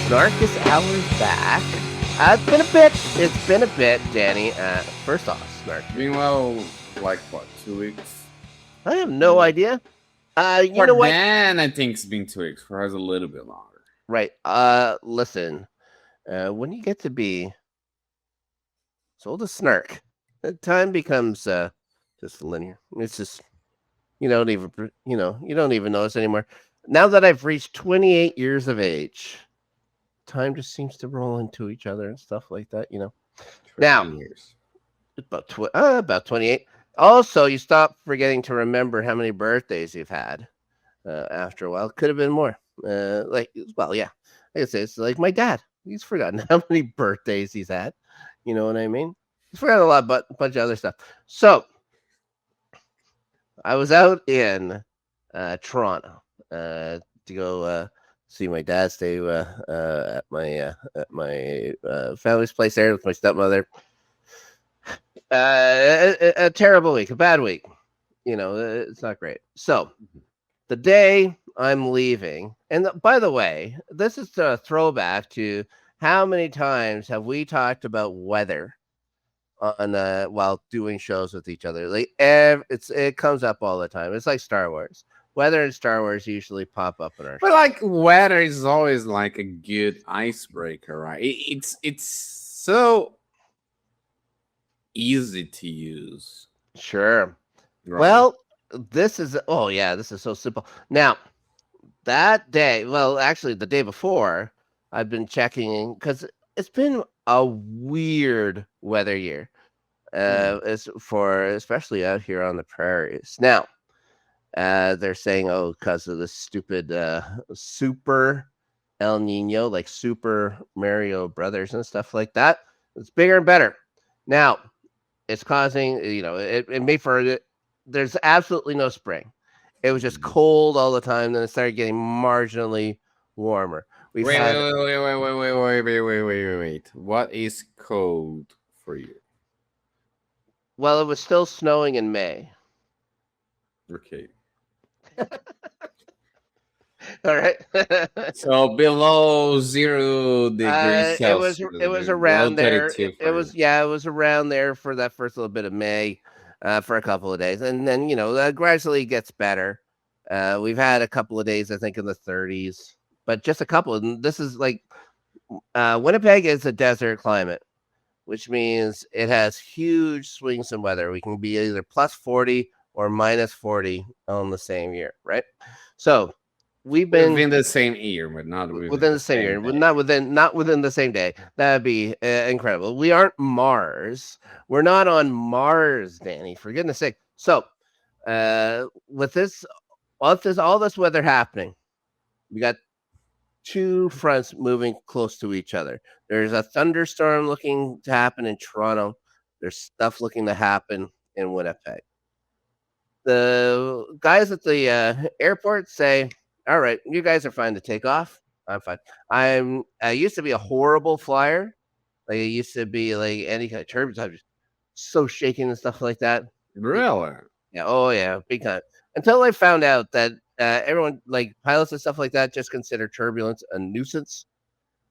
Snark is hours back. It's been a bit. It's been a bit, Danny. First off, Snark. Meanwhile, like what, 2 weeks? I have no idea. You For know what? Dan, I think it's been 2 weeks. For us, a little bit longer. Right. Listen. When you get to be so old as Snark, time becomes just linear. It's just you don't even you don't even notice anymore. Now that I've reached 28 years of age, time just seems to roll into each other and stuff like that. Now 13 years. about 28. Also, you stop forgetting to remember how many birthdays you've had after a while. Could have been more. Yeah. I guess it's like my dad. He's forgotten how many birthdays he's had. You know what I mean? He's forgotten a lot, but a bunch of other stuff. So, I was out in Toronto to go see my dad stay at my family's place there with my stepmother. A terrible week, a bad week. It's not great. So the day I'm leaving, and by the way, this is a throwback to how many times have we talked about weather on while doing shows with each other. Like it comes up all the time. It's like Star Wars. Weather and Star Wars usually pop up in our But show. like weather is always like a good icebreaker, right? It's so easy to use. Sure. Right? Well, this is so simple. Now, that day, well, actually the day before, I've been checking because it's been a weird weather year. Is for especially out here on the prairies. Now, they're saying, oh, because of the stupid super El Nino, like Super Mario Brothers and stuff like that. It's bigger and better. Now, it's causing, it made for it. There's absolutely no spring. It was just cold all the time. Then it started getting marginally warmer. Wait. What is cold for you? Well, it was still snowing in May. Okay. All right. So below 0 degrees Celsius. It was Below around there. 32 It was it was around there for that first little bit of May, for a couple of days, and then gradually gets better. We've had a couple of days, I think, in the 30s, but just a couple. And this is like Winnipeg is a desert climate, which means it has huge swings in weather. We can be either plus 40 or minus 40 on the same year, right? So we've been within the same year, but not within the same year, day. not within the same day. That'd be incredible. We aren't Mars. We're not on Mars, Danny. For goodness sake. So, with all this weather happening, we got two fronts moving close to each other. There's a thunderstorm looking to happen in Toronto. There's stuff looking to happen in Winnipeg. The guys at the airport say, all right, you guys are fine to take off. I'm fine. I used to be a horrible flyer. Like, I used to be like any kind of turbulence. I'm just so shaking and stuff like that. Really? Yeah. Oh yeah, big time. Until I found out that everyone, like pilots and stuff like that, just consider turbulence a nuisance.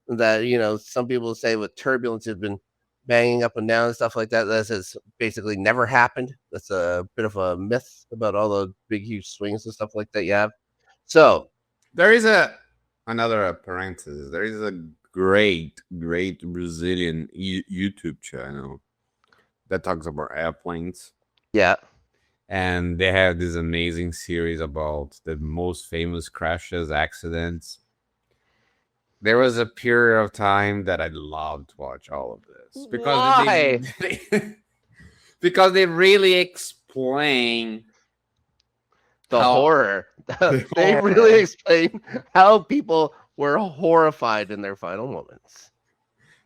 That some people say with turbulence has been banging up and down and stuff like that. This has basically never happened. That's a bit of a myth about all the big, huge swings and stuff like that you have. So there is another parenthesis. There is a great Brazilian YouTube channel that talks about airplanes. Yeah. And they have this amazing series about the most famous crashes, accidents. There was a period of time that I loved to watch all of this Why? Because they really explain the horror. They really explain how people were horrified in their final moments.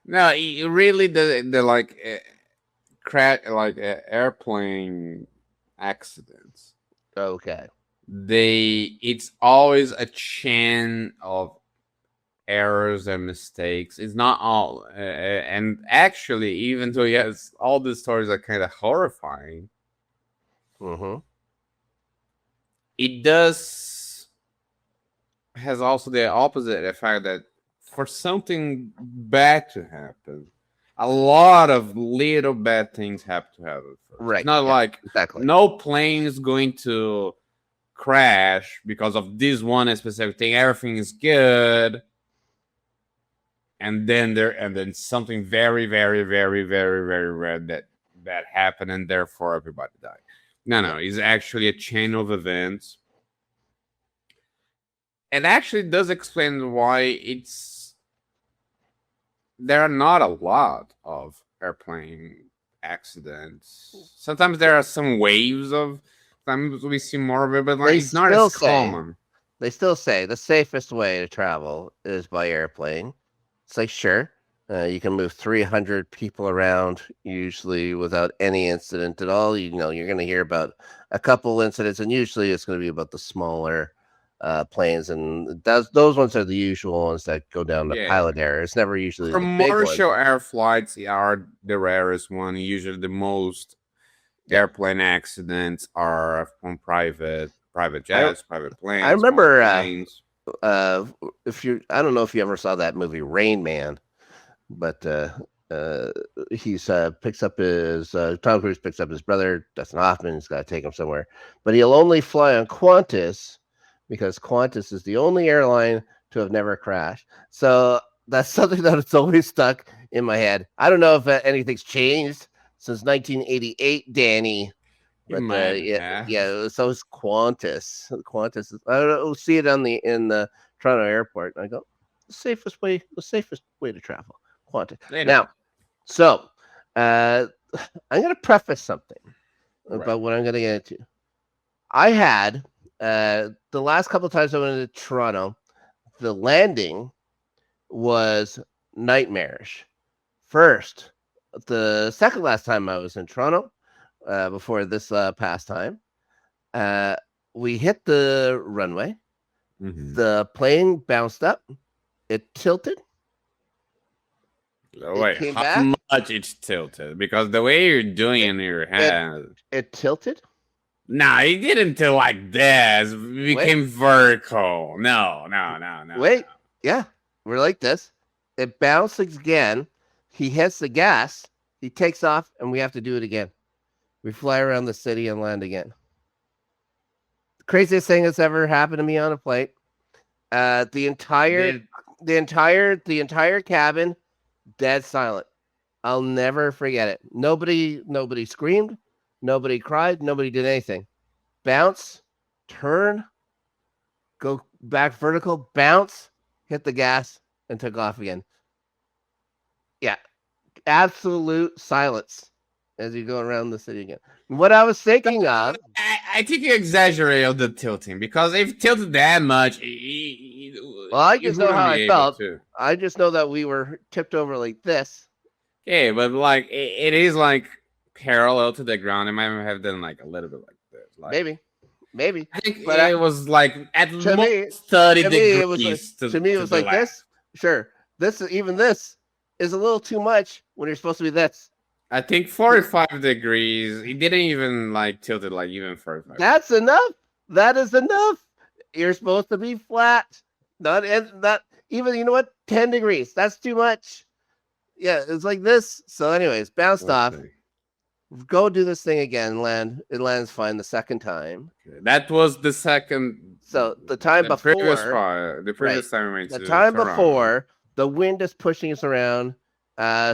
No, really, the like airplane accidents. Okay. It's always a chain of errors and mistakes. It's not all, and actually, even though yes, all the stories are kind of horrifying. Mm-hmm. It has also the opposite effect that for something bad to happen, a lot of little bad things have to happen first. It's Right. not Yeah. like Exactly. no plane is going to crash because of this one specific thing. Everything is good, and then something very, very, very, very, very rare that happened, and therefore everybody died. No, Yeah. no, it's actually a chain of events. It actually does explain why it's there are not a lot of airplane accidents. Sometimes there are some waves of. Sometimes we see more of it, but like They it's not as still say common. they still say the safest way to travel is by airplane. It's like sure, you can move 300 people around usually without any incident at all. You know, you're going to hear about a couple incidents, and usually it's going to be about the smaller planes, and those ones are the usual ones that go down to Yeah. pilot error. It's never usually the big ones. Commercial air flights are the rarest one. Usually, the most Yeah, airplane accidents are on private I jets, private I planes, small remember planes. uh, if you I don't know if you ever saw that movie Rain Man, but uh, he's picks up his Tom Cruise picks up his brother Dustin Hoffman. He's got to take him somewhere, but he'll only fly on Qantas because Qantas is the only airline to have never crashed. So that's something that it's always stuck in my head. I don't know if anything's changed since 1988, Danny. It But might yeah, have. yeah. So is Qantas. Qantas. I don't know. We'll see it on in the Toronto airport, and I go, the safest way to travel, Qantas. They know. Now, so uh, I'm going to preface something Right. about what I'm going to get into. I had the last couple of times I went to Toronto, the landing was nightmarish. First, the second last time I was in Toronto, before this past time, uh, we hit the runway. Mm-hmm. The plane bounced up. It tilted. Oh, It wait, came how back. much it's tilted? Because the way you're doing it It in your it, head. it tilted. Nah, it didn't tilt like this. It Wait, became vertical. No, no, no, no, wait. no. Yeah, we're like this. It bounces again. He hits the gas. He takes off, and we have to do it again. We fly around the city and land again. Craziest thing that's ever happened to me on a flight. The entire, Did the entire cabin, dead silent. I'll never forget it. Nobody screamed, nobody cried, nobody did anything. Bounce, turn, go back vertical, bounce, hit the gas, and took off again. Yeah, absolute silence as you go around the city again. What I was thinking of, I think you exaggerate on the tilting because if tilted that much, well, I you just know wouldn't how be I able felt. to. I just know that we were tipped over like this. Okay, but like it is like parallel to the ground. It might have done like a little bit like this. Like Maybe, maybe, I think but it was like at to most me, 30 to me, it was like degrees to me, it to was the like left. this. Sure, this is a little too much when you're supposed to be this. I think 45 degrees. It didn't even like tilt it like even 45 degrees. That's enough. That is enough. You're supposed to be flat. Not even, you know what, 10 degrees. That's too much. Yeah, it's like this. So, anyways, bounced Let's off. see. Go do this thing again. Land. It lands fine the second time. Okay, that was the second, So the time before, the right? previous time we went The to time Toronto. before, the wind is pushing us around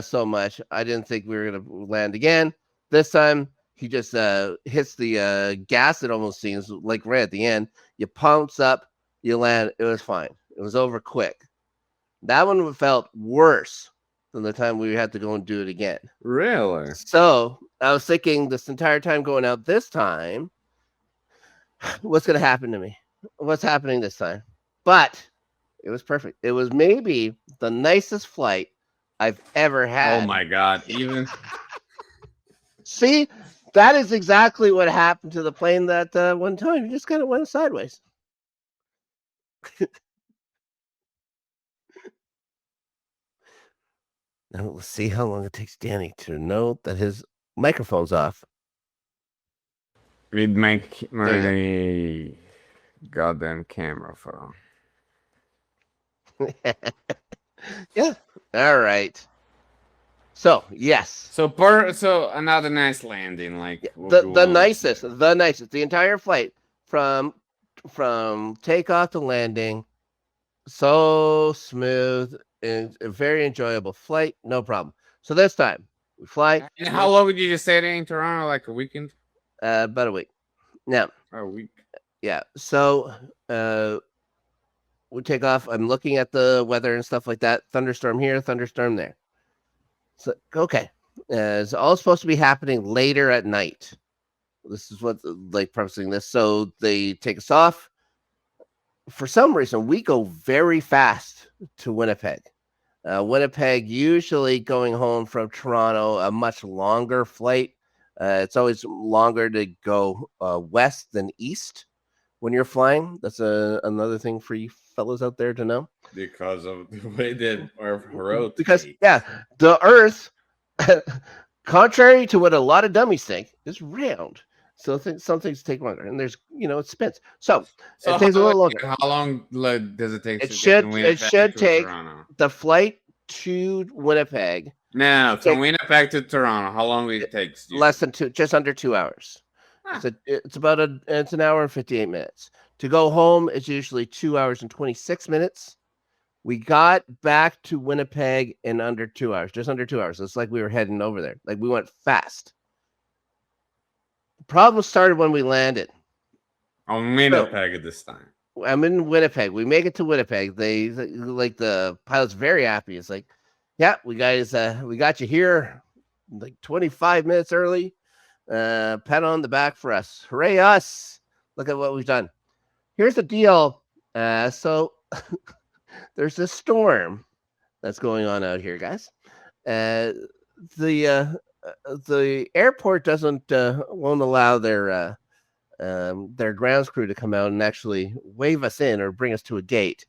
so much. I didn't think we were gonna land again. This time, he just hits the gas. It almost seems like right at the end. You pumps up, you land. It was fine. It was over quick. That one felt worse than the time we had to go and do it again. Really? So I was thinking this entire time going out this time, what's going to happen to me? What's happening this time? But it was perfect. It was maybe the nicest flight I've ever Oh had. my god! Even See, that is exactly what happened to the plane that one time. You just kind of went sideways. Now let's see how long it takes Danny to know that his microphone's off. with There you goddamn camera phone. go. Yeah. All right. So yes, So another nice landing. Like yeah, what you the want to nicest, say. the entire flight from takeoff to landing, so smooth and a very enjoyable flight, no problem. So this time we fly And how long did you just stay there in Toronto? Like a weekend about a week. Now, or a week? yeah, so uh, we take off. I'm looking at the weather and stuff like that. Thunderstorm here, thunderstorm there. So okay, it's all supposed to be happening later at night. This is what like prefacing this. So they take us off. For some reason, we go very fast to Winnipeg. Winnipeg, usually going home from Toronto, a much longer flight. It's always longer to go west than east when you're flying. That's another thing for you fellows out there to know. Because of the way that Earth Because, rotates. yeah, the Earth, contrary to what a lot of dummies think, is round. So some things take longer, and there's it spins. So So it takes a little longer. how long like, does it take It to get from should it Winnipeg should to take Toronto? the flight to Winnipeg No, should from take Winnipeg to Toronto, how long it takes less usually? than just under 2 hours. Ah, It's an hour and 58 minutes. To go home, it's usually 2 hours and 26 minutes. We got back to Winnipeg in under 2 hours, just under 2 hours. It's like we were heading over there. Like we went fast. The problem started when we landed. on So Winnipeg at this time. I'm in Winnipeg. We make it to Winnipeg. They like the pilot's very happy. It's like, yeah, we got you here like 25 minutes early. Pat on the back for us. Hooray us. Look at what we've done. Here's the deal. So there's this storm that's going on out here, guys. Uh, the airport doesn't won't allow their grounds crew to come out and actually wave us in or bring us to a gate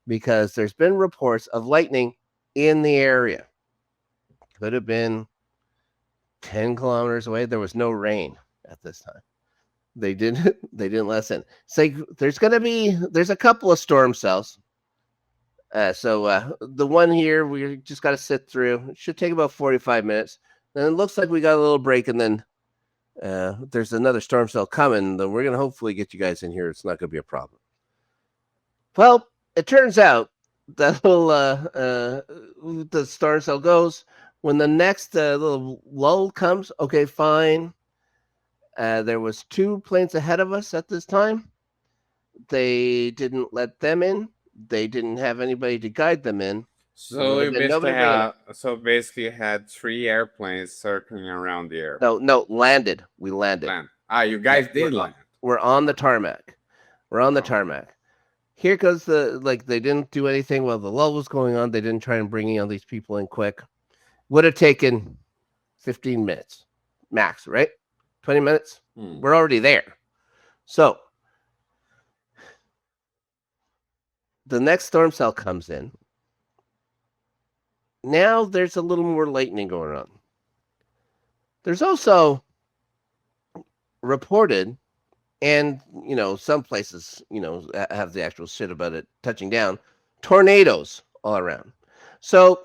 because there's been reports of lightning in the area. Could have been 10 kilometers away. There was no rain at this time. They didn't let us in. Say there's a couple of storm cells. So the one here we just got to sit through. It should take about 45 minutes. Then it looks like we got a little break, and then there's another storm cell coming. Then we're gonna hopefully get you guys in here. It's not gonna be a problem. Well, it turns out that little the storm cell goes when the next little lull comes. Okay, fine. There was two planes ahead of us at this time. They didn't let them in. They didn't have anybody to guide them in. So There'd we been basically nobody bringing them. had three airplanes circling around the air. No, landed. We landed. Land. You Yeah, guys did land. we're on the tarmac. We're on the Oh. tarmac. Here goes they didn't do anything while the lull was going on. They didn't try and bring all these people in quick. Would have taken 15 minutes max, right? 20 minutes. We're already there. So the next storm cell comes in. Now there's a little more lightning going on. There's also reported, and some places have the actual shit about it touching down, tornadoes all around. So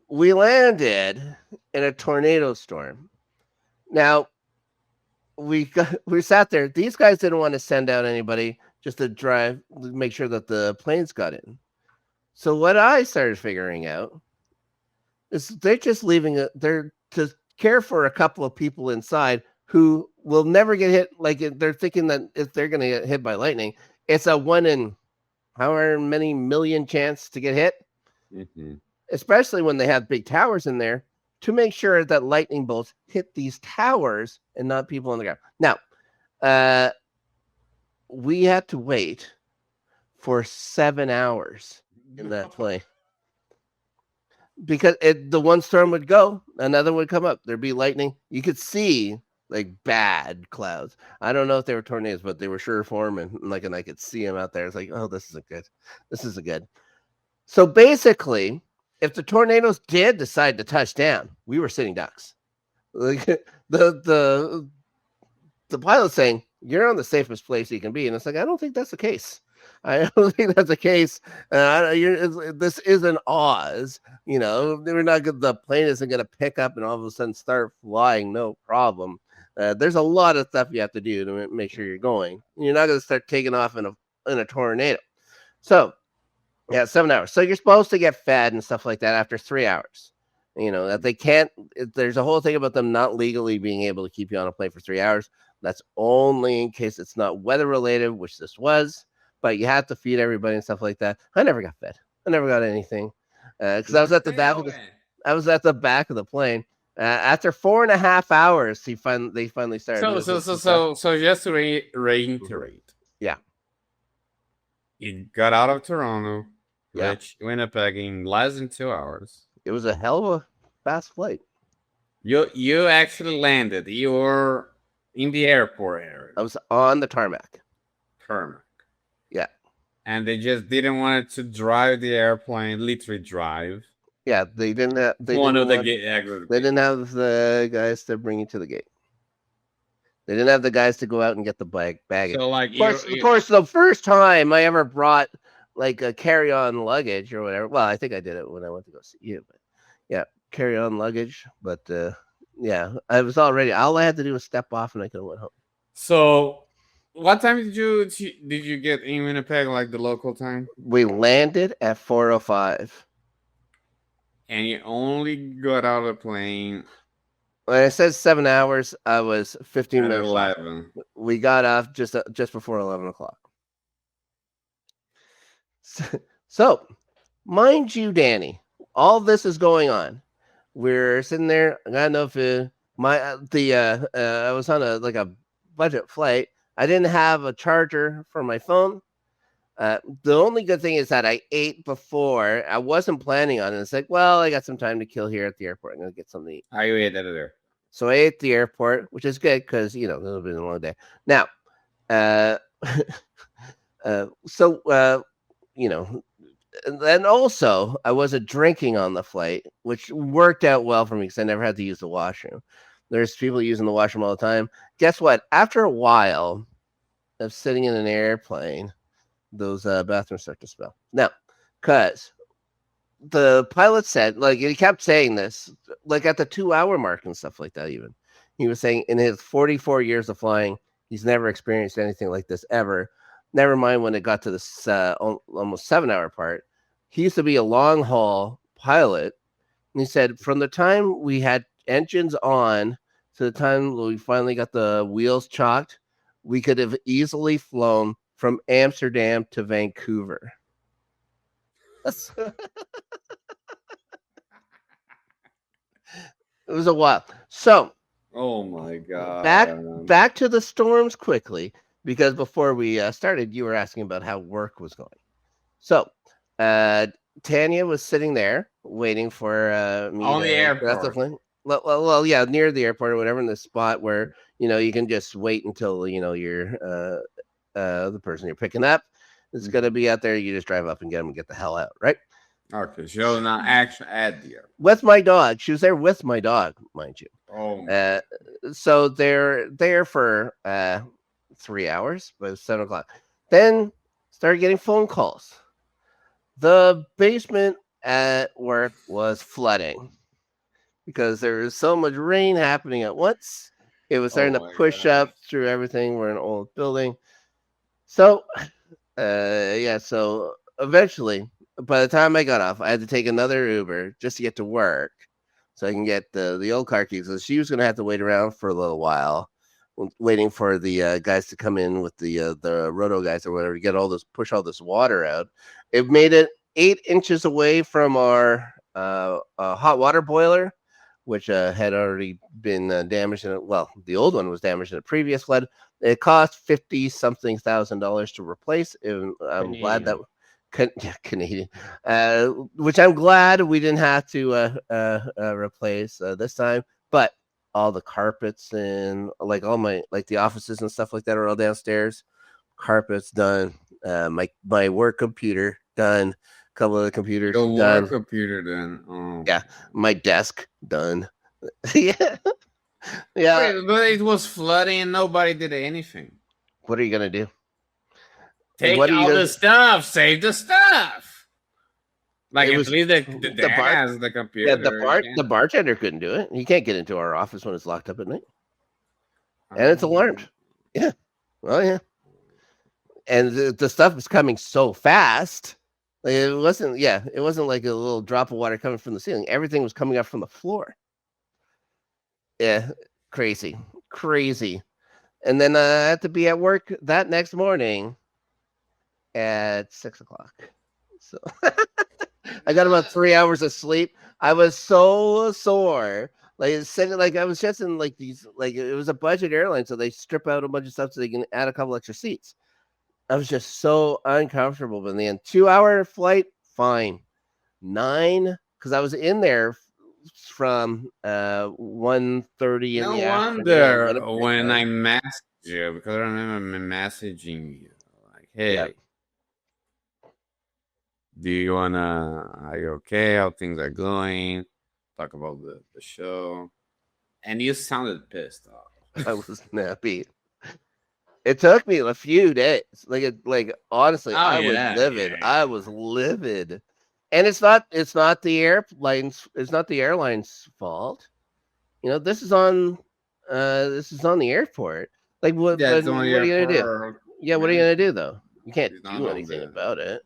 we landed in a tornado storm. Now we sat there. These guys didn't want to send out anybody just to make sure that the planes got in. So what I started figuring out is they're just leaving it there to care for a couple of people inside who will never get hit. Like they're thinking that if they're going to get hit by lightning, it's a 1 in however many million chance to get hit. Mm-hmm. Especially when they have big towers in there, to make sure that lightning bolts hit these towers and not people on the ground. Now, we had to wait for 7 hours in that plane because the one storm would go, another would come up. There'd be lightning. You could see like bad clouds. I don't know if they were tornadoes, but they were sure forming. And I could see them out there. It's like, oh, this isn't good. This isn't good. So basically, if the tornadoes did decide to touch down, we were sitting ducks. Like the pilot's saying, you're on the safest place you can be. And it's like, I don't think that's the case. I don't think that's the case. This isn't Oz. We're not the plane isn't going to pick up and all of a sudden start flying. No problem. There's a lot of stuff you have to do to make sure you're going. You're not going to start taking off in a tornado. So yeah, 7 hours. So you're supposed to get fed and stuff like that after 3 hours. That they can't. There's a whole thing about them not legally being able to keep you on a plane for 3 hours. That's only in case it's not weather related, which this was. But you have to feed everybody and stuff like that. I never got fed. I never got anything because I was at the back of the. I was at the back of the plane. After 4.5 hours, they finally started. So just to reiterate, yeah, you got out of Toronto, yeah, reached Winnipeg in less than 2 hours. it was a hell of a fast flight. You actually landed. You were in the airport area. I was on the tarmac. Yeah. And they just didn't want to drive the airplane, literally drive. Yeah, they didn't have. They didn't have the guys to bring you to the gate. They didn't have the guys to go out and get the baggage. So, like, of course, the first time I ever brought like a carry-on luggage or whatever. Well, I think I did it when I went to go see you, but yeah, carry-on luggage. But yeah, I was already. All I had to do was step off, and I could have went home. So, what time did you get in Winnipeg? Like the local time? We landed at 4:05. And you only got out of the plane. When I said 7 hours, I was 15 minutes. 11. We got off just before 11 o'clock. So, mind you, Danny, all this is going on. We're sitting there. I got enough. I was on a budget flight. I didn't have a charger for my phone. The only good thing is that I ate before. I wasn't planning on it. It's like, well, I got some time to kill here at the airport. I'm gonna get something to eat. You ate at there. So I ate at the airport, which is good because it'll be a long day. Now, and also I wasn't drinking on the flight, which worked out well for me because I never had to use the washroom. There's people using the washroom all the time. Guess what? After a while of sitting in an airplane, those bathrooms start to smell. Now, because the pilot said, like, he kept saying this, like at the 2 hour mark and stuff like that, even. He was saying in his 44 years of flying, he's never experienced anything like this ever. Never mind when it got to this almost 7 hour part. He used to be a long haul pilot. And he said from the time we had engines on to the time we finally got the wheels chalked, we could have easily flown from Amsterdam to Vancouver. It was a while. So, oh my god! Back to the storms quickly, because before we started, you were asking about how work was going. So, Tanya was sitting there waiting for me on the airport. Well, yeah, near the airport or whatever, in the spot where you can just wait until you're the person you're picking up is going to be out there. You just drive up and get them and get the hell out, right? Okay, so not actually at the airport. With my dog. She was there with my dog, mind you. Oh. So they're there for 3 hours, but it's 7 o'clock. Then started getting phone calls. The basement at work was flooding because there was so much rain happening at once. It was starting to push up through everything. We're in an old building. So, so eventually, by the time I got off, I had to take another Uber just to get to work so I can get the old car keys. So she was going to have to wait around for a little while, waiting for the guys to come in with the roto guys or whatever to push all this water out. It made it 8 inches away from our hot water boiler, which had already been damaged. The old one was damaged in a previous flood. It cost $50,000 to replace. I'm glad that Canadian, which I'm glad we didn't have to replace this time. But all the carpets and all my the offices and stuff like that are all downstairs. Carpets done. My work computer done. A couple of the computers done. Work computer done. Oh. Yeah, my desk done. Yeah. Wait, but it was flooding and nobody did anything. What are you gonna do? Take what are you all gonna the stuff. Save the stuff. Like It at was least the the dad bar has the yeah, computer. You the can. bartender couldn't do it. He can't get into our office when it's locked up at night. And it's Um, alarmed. Yeah. Well, yeah. And the stuff was coming so fast. Like it wasn't like a little drop of water coming from the ceiling. Everything was coming up from the floor. Yeah, crazy. Crazy. And then I had to be at work that next morning at 6 o'clock. So I got about 3 hours of sleep. I was so sore. Like I was just in like these like it was a budget airline, so they strip out a bunch of stuff so they can add a couple extra seats. I was just so uncomfortable. But in the end, 2 hour flight, fine. Nine, because I was in there from 1:30 in no the afternoon. wonder Winnipeg when I time. messaged you because I remember me messaging you like, Yeah. "Hey, do you wanna? Are you okay? How things are going? Talk about the show." And you sounded pissed off. I was snappy. It took me a few days. Like honestly, Oh I was yeah, livid. yeah, I yeah. was livid. And it's not the airline's fault. This is on the airport. Like That's only what are here you gonna do? for Yeah, what are you gonna do management. though? You can't It's not do on anything the. about it.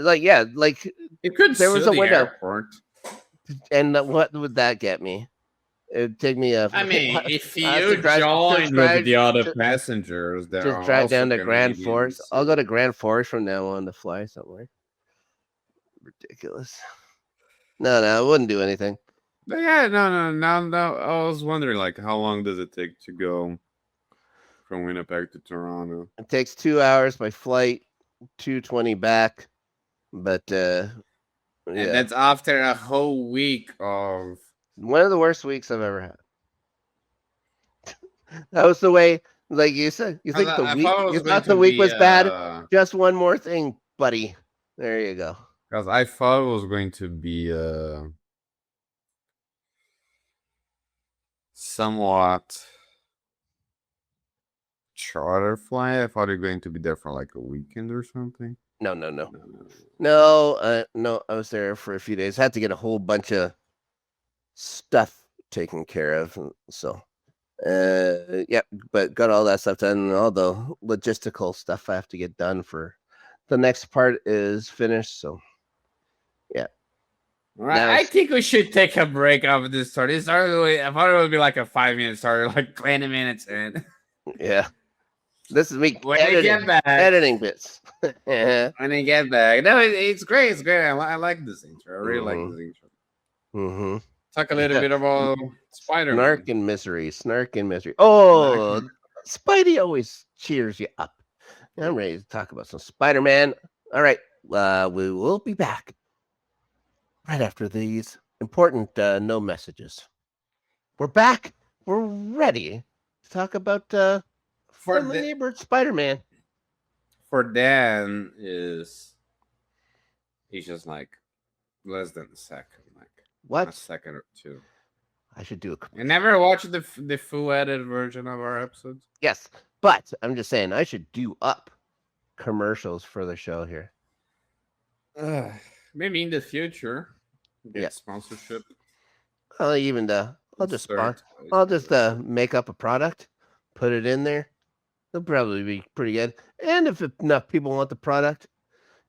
Like It could there was sue a the window, airport. and what would that get me? It'd take me a I mean, if I have to you drive join with the other ju- passengers, there just are drive also down to gonna Grand be Forest. I'll sued. go to Grand Forest from now on to fly somewhere. Ridiculous. No, I wouldn't do anything. But yeah, no. I was wondering, like, how long does it take to go from Winnipeg to Toronto? It takes 2 hours by flight, 2:20 back. But And yeah, that's after a whole week of. one of the worst weeks I've ever had. That was the way, like you said, Cause I thought it you was going thought to the week be. was bad. Just one more thing, buddy. There you go. Because I thought it was going to be somewhat charter flight. I thought you're going to be there for like a weekend or something. No, No, no. no. I was there for a few days. Had to get a whole bunch of stuff taken care of. So, yeah, but got all that stuff done. All the logistical stuff I have to get done for the next part is finished. So, yeah. All right, I think we should take a break after this story. This started. I thought it would be like a 5 minute story, like 20 minutes in. Yeah. This is me When we get back, editing bits. when we get back, no, it's great. It's great. I like this intro. I really like this intro. Mm-hmm. Talk a little bit about Spider-Man. Snark and misery. Oh, Spidey always cheers you up. I'm ready to talk about some Spider-Man. All right, we will be back right after these important no messages. We're back. We're ready to talk about For friendly the, neighborhood Spider-Man. for Dan he's just like less than a second, like What? a second or two. I should do a You never watched the full edited version of our episodes? yes, but I'm just saying I should do up commercials for the show here. Maybe in the future, get Yeah. sponsorship. I'll even I'll just make up a product, put it in there. It'll probably be pretty good. And if enough people want the product,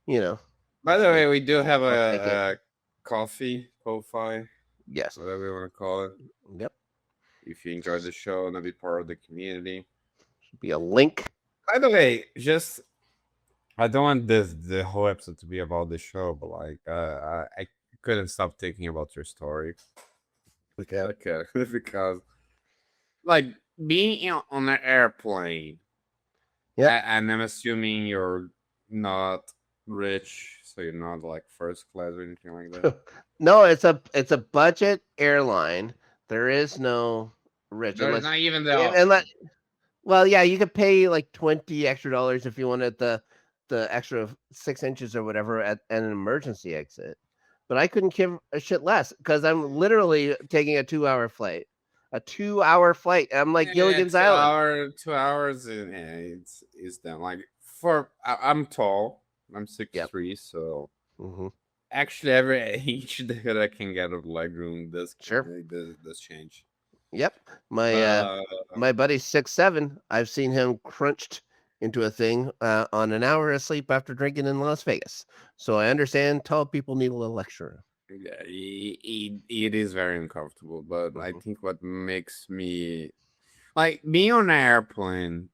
you know. By the way, we do have I'll take a coffee, Ko-Fi, Yes. whatever you want to call it. Yep. If you enjoy the show and be part of the community. Should be a link. By the way, just I don't want the whole episode to be about the show, but like I couldn't stop thinking about your story. Okay. Because like being on an airplane. Yeah. And I'm assuming you're not rich, so you're not like first class or anything like that. No, it's a budget airline. There is no rich. There's not even the well, yeah, you could pay like $20 extra if you wanted the extra 6 inches or whatever at an emergency exit. But I couldn't give a shit less because I'm literally taking a 2 hour flight. A 2 hour flight. I'm like Gilligan's Island. 2 hours, and it's done. Like I'm tall. I'm Yep. 6'3", so Hmm. actually every each that I can get of legroom Sure. does change. Yep. My But my buddy's 6'7". I've seen him crunched into a thing on an hour of sleep after drinking in Las Vegas. So I understand tall people need a little extra. yeah, it is very uncomfortable. But I Hmm. think what makes me like being on an airplane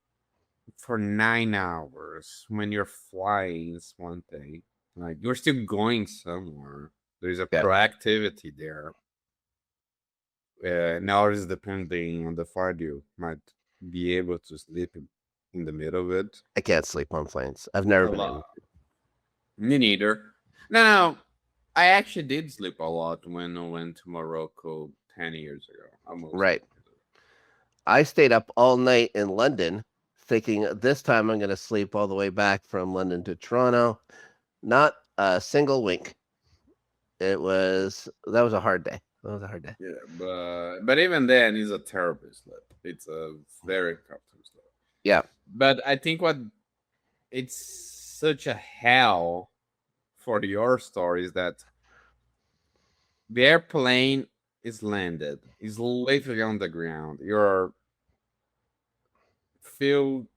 for 9 hours when you're flying is one thing. Like you're still going somewhere. There's a Yeah, proactivity there. Now it's depending on the flight you might be able to sleep in the middle of it. I can't sleep on planes. I've never A been able lot. to. Me neither. No, I actually did sleep a lot when I went to Morocco 10 years ago. Almost. Right. I stayed up all night in London thinking this time I'm going to sleep all the way back from London to Toronto. Not a single wink. That was a hard day. That was a hard day. Yeah, but even then, it's a terrible sleep. It's a very comfortable sleep. Yeah. But I think what it's such a hell for your story is that the airplane is landed, is literally on the ground. You're few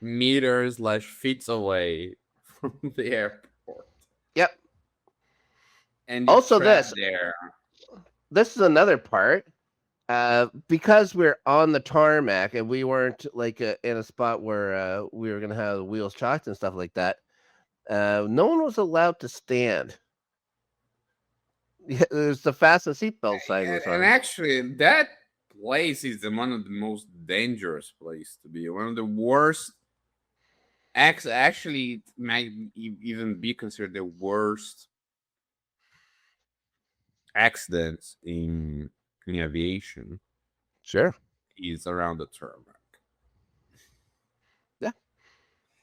meters slash feet away from the airport, Yep. and you're Also trapped this there. this is another part. Because we're on the tarmac and we weren't like in a spot where we were gonna have the wheels chalked and stuff like that. No one was allowed to stand. Yeah, there's the fasten seatbelt sign was And on. actually, that place is one of the most dangerous place to be. One of the worst. Actually, it might even be considered the worst accidents in aviation Sure. is around the tarmac. Yeah.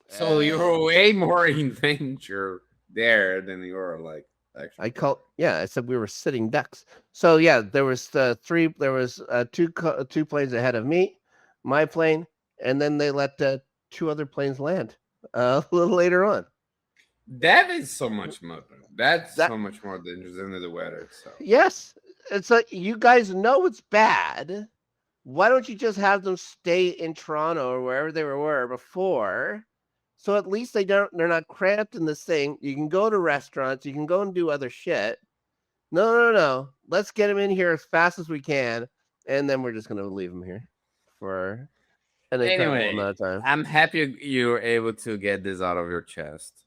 So you're way more in danger there than you're like I actually. call yeah. I said we were sitting ducks. So yeah, there was three. There was two planes ahead of me, my plane, and then they let two other planes land a little later on. That is so much more. That's That so much more dangerous than the weather itself. yes, it's like you guys know it's bad. Why don't you just have them stay in Toronto or wherever they were before? So at least they're not cramped in this thing. You can go to restaurants, you can go and do other shit. No, no, no. Let's get them in here as fast as we can, and then we're just gonna leave them here for an incredible Anyway, amount of time. I'm happy you were able to get this out of your chest.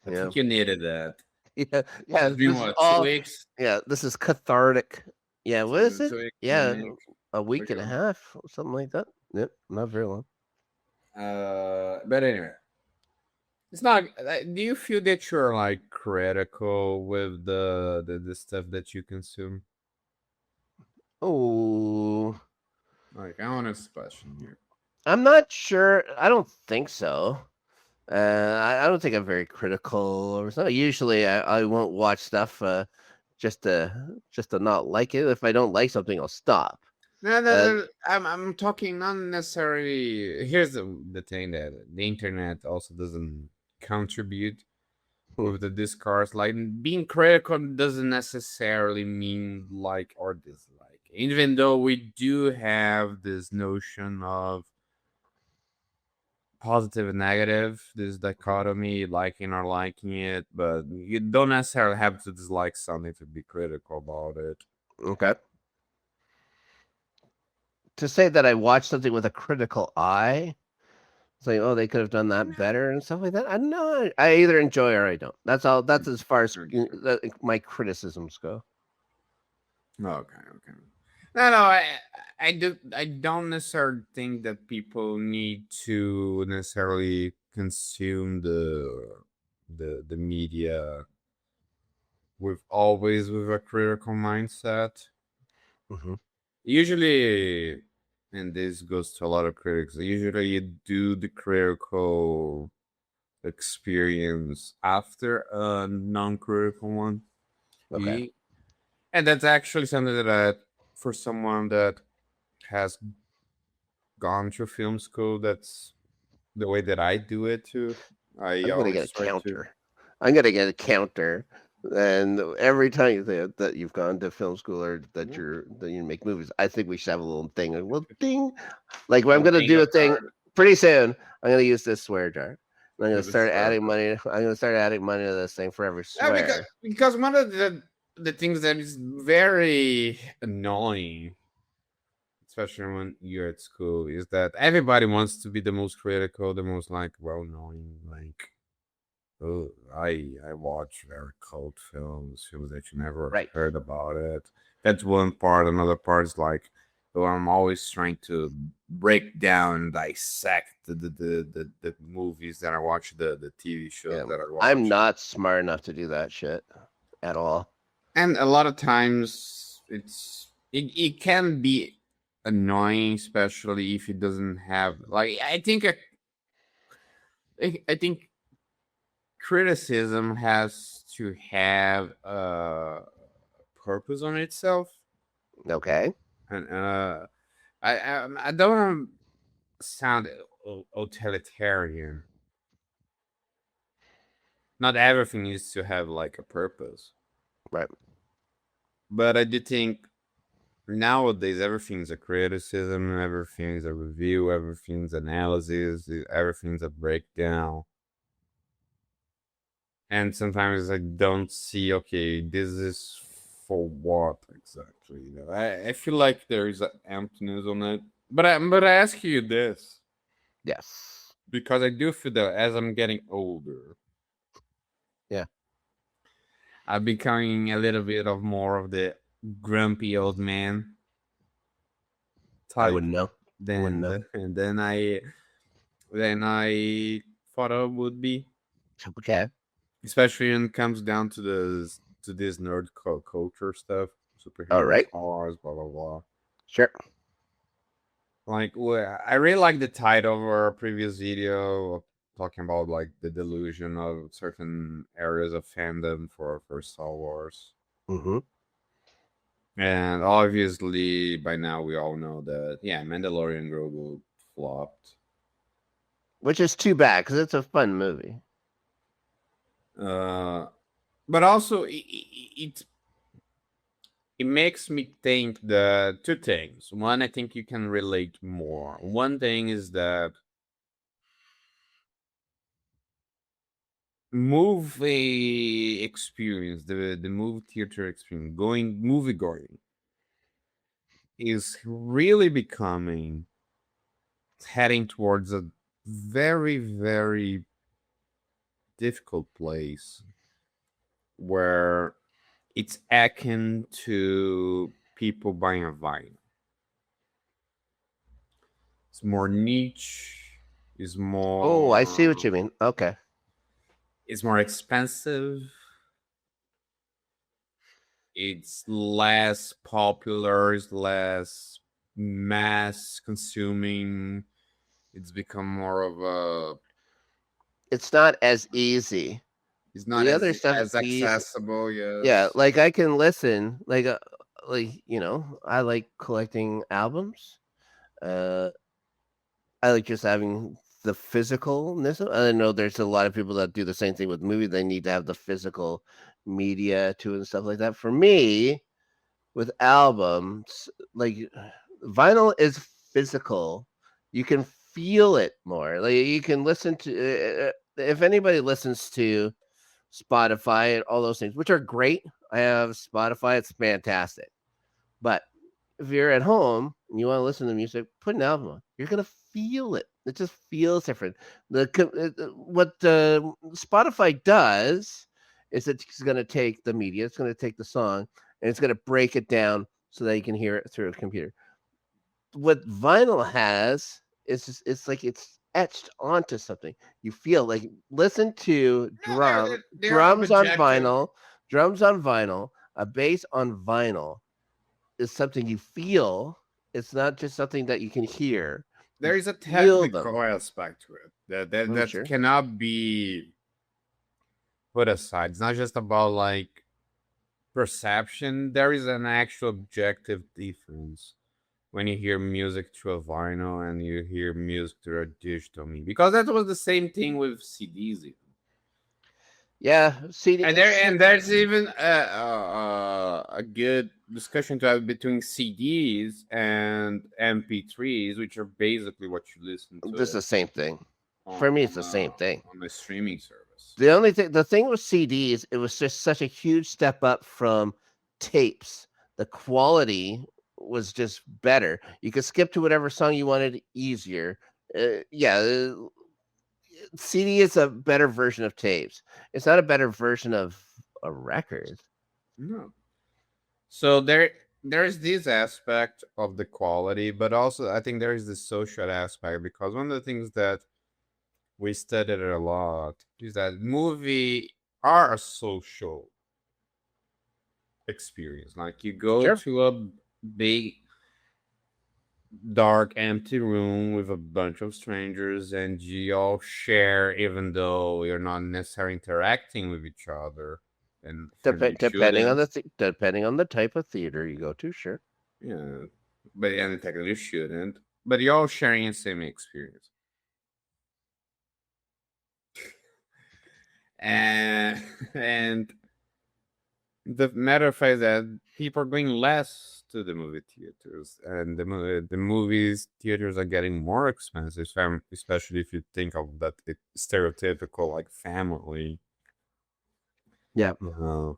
I Yeah, think you needed that. yeah, yeah. It's been This is what, two all. weeks? Yeah, this is cathartic. Yeah, what is it? 2 weeks, Yeah, 1 week a week and a ago. half, something like that. Yep, not very long. But anyway, it's not. Do you feel that you're like critical with the stuff that you consume? Oh, Like, I want a question here. I'm not sure. I don't think so. I don't think I'm very critical or something. Usually, I won't watch stuff just to not like it. If I don't like something, I'll stop. No, Uh, I'm talking not necessarily. Here's the thing that the internet also doesn't contribute hmm, with the discourse. Like being critical doesn't necessarily mean like or dislike. Even though we do have this notion of positive and negative, this dichotomy, liking or liking it, but you don't necessarily have to dislike something to be critical about it. okay. To say that I watch something with a critical eye, saying, "Oh, they could have done that better" and stuff like that. I know. I either enjoy or I don't. That's all. That's as far as my criticisms go. Okay, okay. No, I don't necessarily think that people need to necessarily consume the media with always with a critical mindset. Hmm. Usually, and this goes to a lot of critics. Usually, you do the critical experience after a non-critical one. Okay. You, and that's actually something that for someone that has gone through film school, that's the way that I do it too. I I'm gonna get a always try to. counter. I'm gonna get a counter. And every time you say that you've gone to film school or that Yeah. you make movies, I think we should have a little thing, a little ding. Like I'm I'll gonna ding do a a thing card pretty soon. I'm gonna use this swear jar. I'm gonna to the start swear adding jar. money. I'm gonna start adding money to this thing for every Yeah, swear. because one of the things that is very annoying, especially when you're at school, is that everybody wants to be the most critical, the most like well known, like oh, I watch very cult films that you never Right. heard about it. That's one part. Another part is like, oh, I'm always trying to break down, dissect the movies that I watch, the TV shows Yeah. that I I'm watch, not smart enough to do that shit at all. and a lot of times it can be annoying, especially if it doesn't have like I think criticism has to have a purpose on itself, Okay. and I don't want to sound utilitarian. Not everything needs to have like a purpose, Right. but I do think nowadays everything's a criticism, everything's a review, everything's analysis, everything's a breakdown. And sometimes I don't see, okay, this is for what exactly. I feel like there is an emptiness on it. But I ask you this Yes. because I do feel that as I'm getting older, Yeah. I'm becoming a little bit of more of the grumpy old man I type wouldn't know. I wouldn't know. than I thought I would be, Okay. especially when it comes down to this culture stuff, All superhero right. cars, blah blah blah. Sure. Like, I really like the title of our previous video talking about like the delusion of certain areas of fandom for Star Wars. Mm-hmm. And obviously, by now we all know that yeah, Mandalorian Grogu flopped. Which is too bad because it's a fun movie. Uh, but also it makes me think that two things. One, I think you can relate more. One thing is that movie experience, the movie theater experience, movie going is really becoming heading towards a very, very difficult place where it's akin to people buying a vinyl. It's more niche, is Oh, I see more what you mean. Okay. it's more expensive, it's less popular, it's less mass consuming. It's become more of a. It's not as easy. It's not The other stuff is as easy. accessible. Yeah, Yes. like I can listen, I like collecting albums. Uh, I like just having the physicalness. I know there's a lot of people that do the same thing with movies. They need to have the physical media too and stuff like that. For me, with albums, like vinyl is physical. You can feel it more. Like you can listen to if anybody listens to Spotify and all those things, which are great. I have Spotify, it's fantastic. But if you're at home and you want to listen to music, put an album on. You're gonna feel it. It just feels different. What Spotify does is it's gonna take the media, it's gonna take the song, and it's gonna break it down so that you can hear it through a computer. What vinyl has is just, it's like it's etched onto something. You feel like listen to No, they're drums on objective. vinyl, drums on vinyl, a bass on vinyl is something you feel. It's not just something that you can hear. You There is a feel them. technical aspect to it I'm that sure. cannot be put aside. It's not just about like perception. There is an actual objective difference. when you hear music through a vinyl and you hear music through a digital media, because that was the same thing with CDs. Even. Yeah, And there's even a good discussion to have between CDs and MP3s, which are basically what you listen this is to the same thing. on For me, it's on the a same thing. on a streaming service. The thing with CDs, it was just such a huge step up from tapes. The quality was just better. You could skip to whatever song you wanted easier. Yeah, CD is a better version of tapes. It's not a better version of a record. No. So there's this aspect of the quality, but also I think there is the social aspect, because one of the things that we studied a lot is that movie are a social experience. Like you go Sure. to a big dark empty room with a bunch of strangers and you all share, even though you're not necessarily interacting with each other, and you Depending on shouldn't. depending on the type of theater you go to, sure. Yeah, but and technically you shouldn't. But you're all sharing the same experience. And and the matter of fact that people are going less to the movie theaters, and the movies theaters are getting more expensive, especially if you think of that stereotypical like family, Yeah. uh,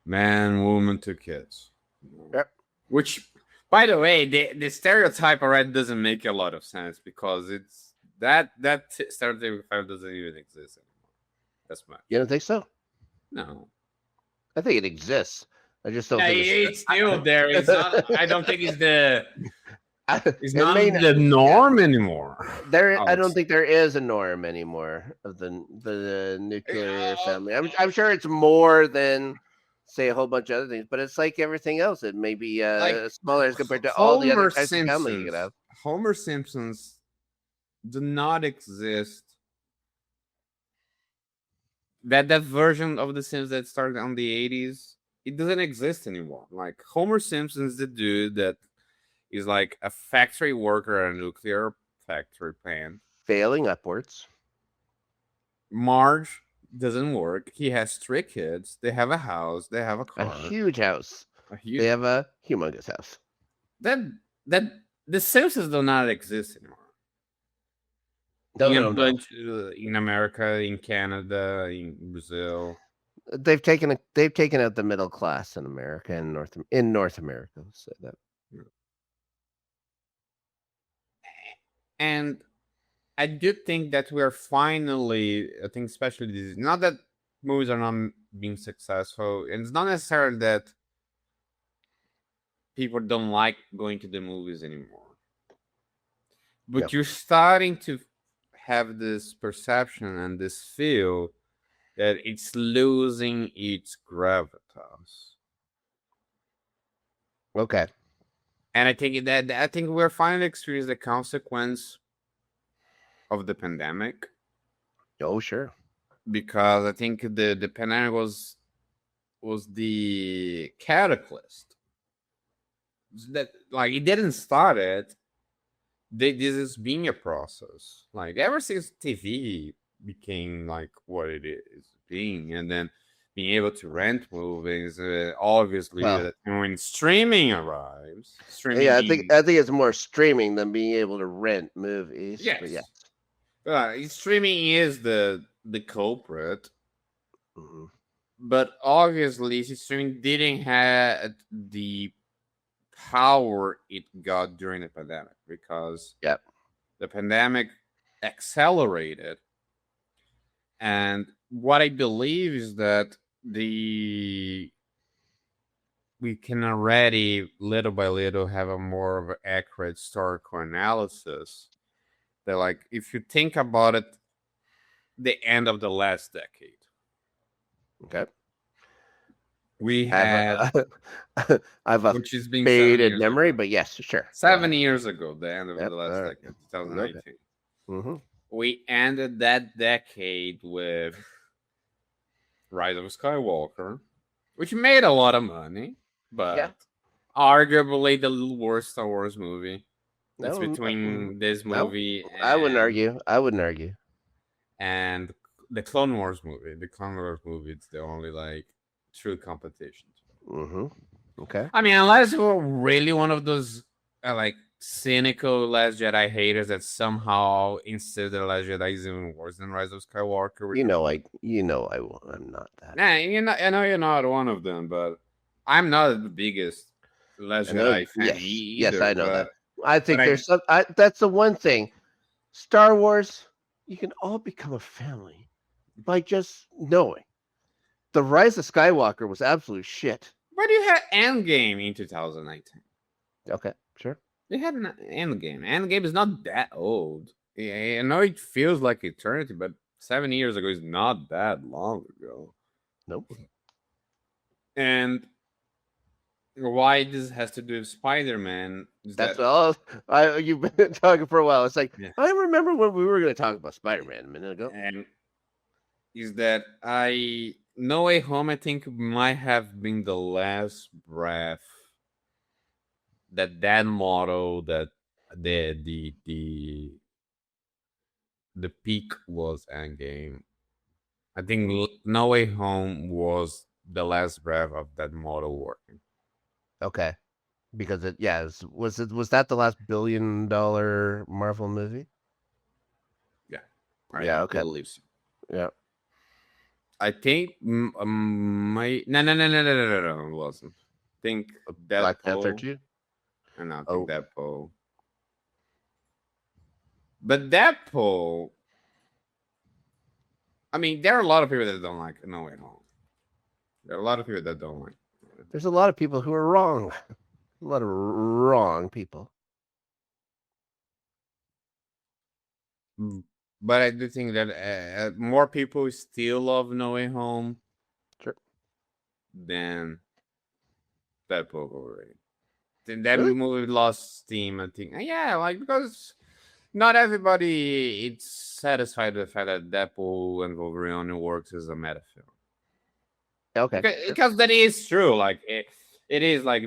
man, woman, two kids. Yep. Which, by the way, the stereotype already doesn't make a lot of sense, because it's that stereotype doesn't even exist anymore. That's much. You don't think so? No. I think it exists. I just don't Yeah, think it's. it's still there. It's not. I don't think it's the. It's It not may not. the Yeah, norm anymore. there. I I would don't say. think there is a norm anymore of the nuclear Uh, family. I'm sure it's more than say a whole bunch of other things, but it's like everything else. It may be like smaller as compared to all the other Homer types of family you could Simpsons. have. Homer Simpsons do not exist. That version of the Sims that started on the 80s, it doesn't exist anymore. Like Homer Simpson's the dude that is like a factory worker at a nuclear factory plant. Failing upwards. Marge doesn't work. He has three kids. They have a house. They have a A car. huge house. A They huge have a humongous house. that that the Simpsons do not exist anymore. No, In a no, no. bunch in America, in Canada, in Brazil, They've taken out the middle class in America and North America. So that and I do think that we are finally. I think especially this. Not that movies are not being successful, and it's not necessarily that people don't like going to the movies anymore, yeah. but you're starting to have this perception and this feel that it's losing its gravitas. Okay. And I think we're finally experiencing the consequence of the pandemic, Oh, sure. because I think the pandemic was the catalyst that, like, it didn't start it. This is being a process. Like ever since TV became like what it is being, and then being able to rent movies, obviously Well, that when streaming arrives, streaming yeah, being, I think it's more streaming than being able to rent movies. But yeah. yes, streaming is the culprit, Mhm. but obviously streaming didn't have the power it got during the pandemic, because Yep. the pandemic accelerated. And what I believe is that the we can already little by little have a more of an accurate historical analysis, that, like, if you think about it, the end of the last decade, Okay. we I have had, a I have a which has been faded memory, but yes, sure. Go ahead. 7 years ago, the end of Yep. the All last right. decade, Okay. 2019. Mm-hmm. We ended that decade with Rise of Skywalker, which made a lot of money, Yeah. but arguably the worst Star Wars movie. It's No, between this no, movie I wouldn't argue. I wouldn't argue. and the Clone Wars movie. The Clone Wars movie. It's the only like true competition. Mm-hmm. Okay. I mean, unless you're really one of those like cynical Last Jedi haters that somehow insist that Last Jedi is even worse than Rise of Skywalker, which I'm not that. nah, I know you're not one of them, but I'm not the biggest Last I know. Jedi fan Yes, either. I know that. But I but think there's some. That's the one thing. Star Wars, you can all become a family by just knowing. The Rise of Skywalker was absolute shit. but you had Endgame in 2019. Okay, sure. You had an Endgame. Endgame is not that old. Yeah, I know it feels like eternity, but 7 years ago is not that long ago. Nope. And why this has to do with Spider-Man is That's that all. You've been talking for a while. It's like yeah, I remember when we were going to talk about Spider-Man a minute ago. and is that I No Way Home I think might have been the last breath that model that the the the the peak was Endgame. I think No Way Home was the last breath of that model working. Okay, because was that the last $1 billion Marvel movie? Yeah, Yeah. I Okay. believe so. Yeah. I think my no, it wasn't. I think Black Panther Deadpool. 2. And I think Oh, Deadpool. But Deadpool, I mean, there are a lot of people that don't like No Way Home. There are a lot of people that don't like it. there's a lot of people who are wrong. A lot of wrong people. But I do think that more people still love No Way Home Sure. than Deadpool already. Then that Really? movie lost steam, I think. Yeah, like because not everybody is satisfied with the fact that Deadpool and Wolverine only works as a meta film. Okay. Sure. Because that is true. Like it is like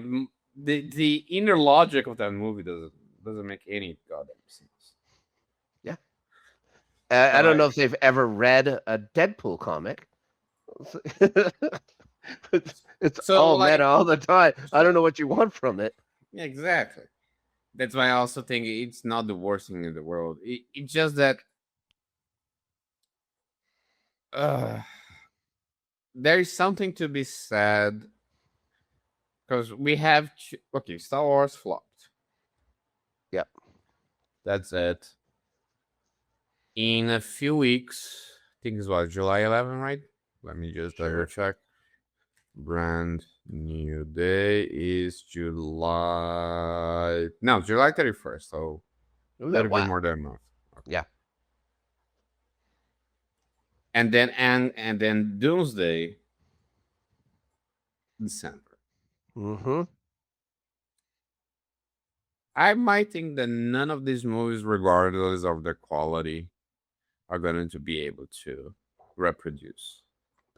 the inner logic of that movie doesn't make any goddamn sense. Yeah. So I don't like know if they've ever read a Deadpool comic. It's so all like meta all the time. I so don't know what you want from it. yeah, exactly. That's why I also think it's not the worst thing in the world. It's just that uh, there is something to be said because we have okay, Star Wars flopped. Yep. That's it. In a few weeks, I think it's what July 11, right? Let me just double Sure. check. Brand new day is July. No, July 31st. So Ooh, a little bit wow. more than a month. Okay. Yeah. And then Doomsday, December. Mm-hmm. I might think that none of these movies, regardless of their quality, are going to be able to reproduce.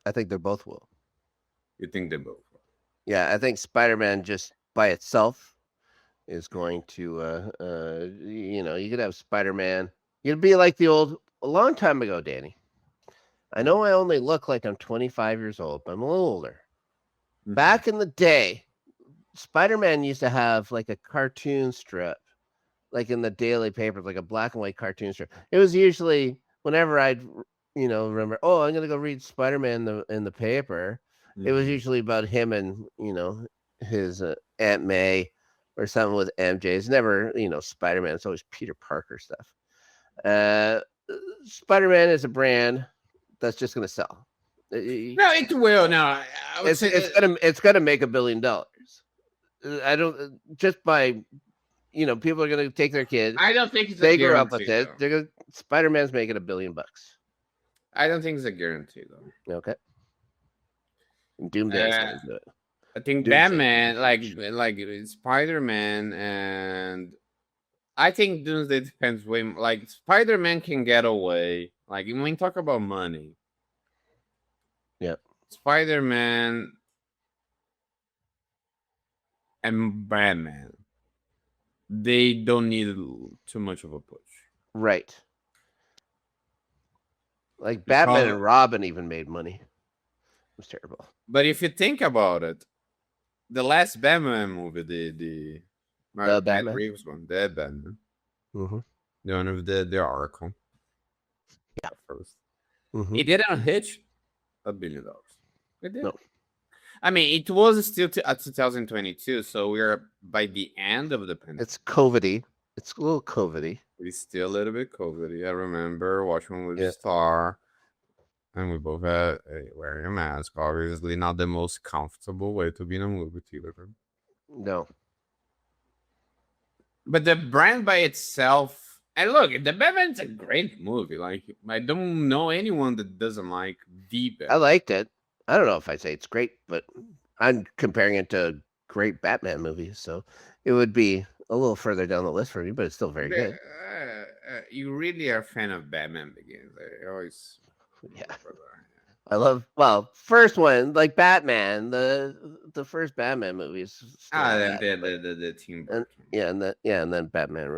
I think they both will. You think they both? Yeah, I think Spider-Man just by itself is going to you could have Spider-Man. You'd be like the old a long time ago, Danny. I know I only look like I'm 25 years old, but I'm a little older. Mm-hmm. Back in the day, Spider-Man used to have like a cartoon strip, like in the daily papers, like a black and white cartoon strip. It was usually whenever I'd remember, oh, I'm gonna go read Spider-Man in the paper. It was Mm-hmm. usually about him and his Aunt May or something with MJ. It's never Spider-Man. It's always Peter Parker stuff. Uh, Spider-Man is a brand that's just gonna sell. No, it will. No, I would It's say it's that. gonna it's gonna make $1 billion. I don't just by people are gonna take their kid. I don't think it's a They grew up with guarantee, it. though. They're gonna Spider-Man's making $1 billion. I don't think it's a guarantee, though. Okay. And Doomsday's gonna do it. I think Doomsday's Batman, gonna be huge. like Spider Man, and I think Doomsday depends way. Like Spider Man can get away. Like when we talk about money, Yeah. Spider Man and Batman, they don't need too much of a push. Right. Like Batman Because, and Robin even made money. It was terrible. but if you think about it, the last Batman movie, the The Matt Batman. Reeves one, the Batman, Mm-hmm. the one with the Oracle, Yeah. first, Mm-hmm. it didn't hit $1 billion. It No, didn't. I mean, it was still at 2022, so we're by the end of the pandemic. it's COVIDy. It's a little COVIDy. It's still a little bit COVID. I remember watching with Yeah. Star, and we both had wearing a mask. Obviously, not the most comfortable way to be in a movie theater. No. But the brand by itself, and look, the Batman's a great movie. Like, I don't know anyone that doesn't like the I Batman. liked it. I don't know if I'd say it's great, but I'm comparing it to great Batman movies, so it would be a little further down the list for me, but it's still very good. You really are a fan of Batman Begins. I always Yeah. remember that. I love first one, like Batman, the first Batman movie is still Ah, then rad, but the Tim and Burton. and then Batman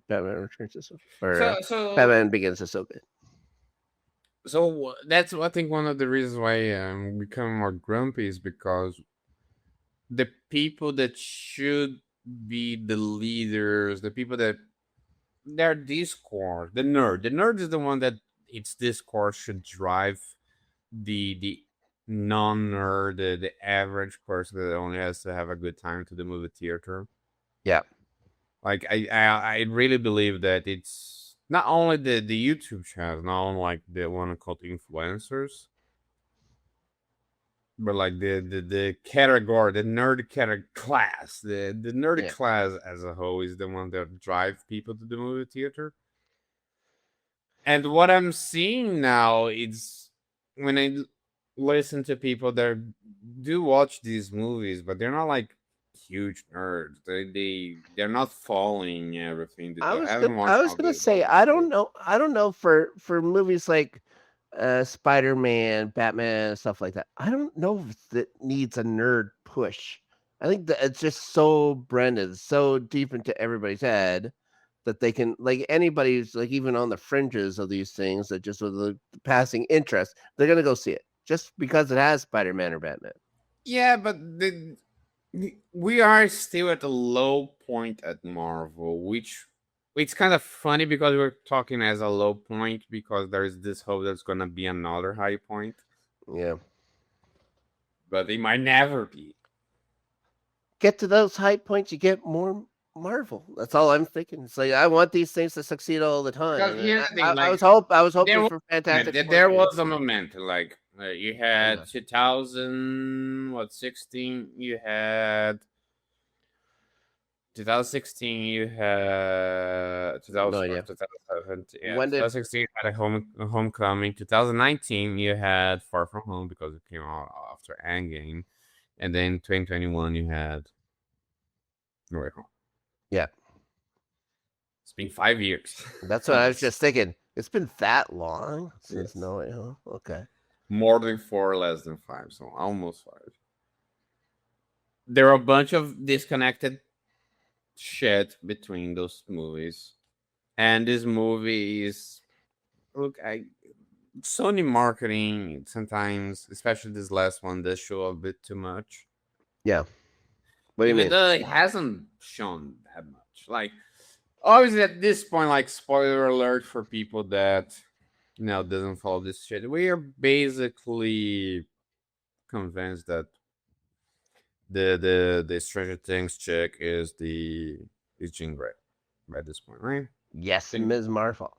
Returns is So so Batman Begins is so good. so that's I think one of the reasons why I'm becoming more grumpy is because the people that should be the leaders, the people that their discourse, the nerd is the one that its discourse should drive the non-nerd, the average person that only has to have a good time to the movie theater. Yeah. Like I really believe that it's not only the YouTube channels, not only like the one called influencers, but like the category, the nerd category class, the nerd Yeah. class as a whole is the one that drive people to the movie theater. And what I'm seeing now is when listen to people that do watch these movies, but they're not like huge nerds. They're not following everything. They haven't I watched was all gonna the say movies. I don't know for movies like Spider-Man, Batman, stuff like that. I don't know if that needs a nerd push. I think that it's just so branded, so deep into everybody's head that they can like anybody's like even on the fringes of these things that just with the passing interest, they're gonna go see it just because it has Spider-Man or Batman. Yeah, but we are still at a low point at Marvel, which it's kind of funny because we're talking as a low point because there's this hope there's gonna be another high point, Yeah. but it might never be. Get to those high points, you get more Marvel. That's all I'm thinking. It's like I want these things to succeed all the time, Because and here's the thing, like I was there hoping was for Fantastic Four there too. was a moment like you I had know. 2000 what 16 you had 2016 you had No 2000 idea. 2017 yeah When did 2016 had a homecoming 2019 you had Far From Home because it came out after Endgame and then 2021 you had No Way Home. yeah? It's been 5 years. That's what I was Almost. just thinking. It's been that long since Yes, No Way Home. Okay. more than four, less than five, so almost five. There are a bunch of disconnected shit between those movies. And this movie is look, I Sony marketing sometimes, especially this last one, does show a bit too much. Yeah. What do you Even mean? though it hasn't shown that much. Like obviously at this point, like spoiler alert for people that doesn't follow this shit. We are basically convinced that the Stranger Things chick is Jean Grey by this point, right? Yes, think Ms. Marvel.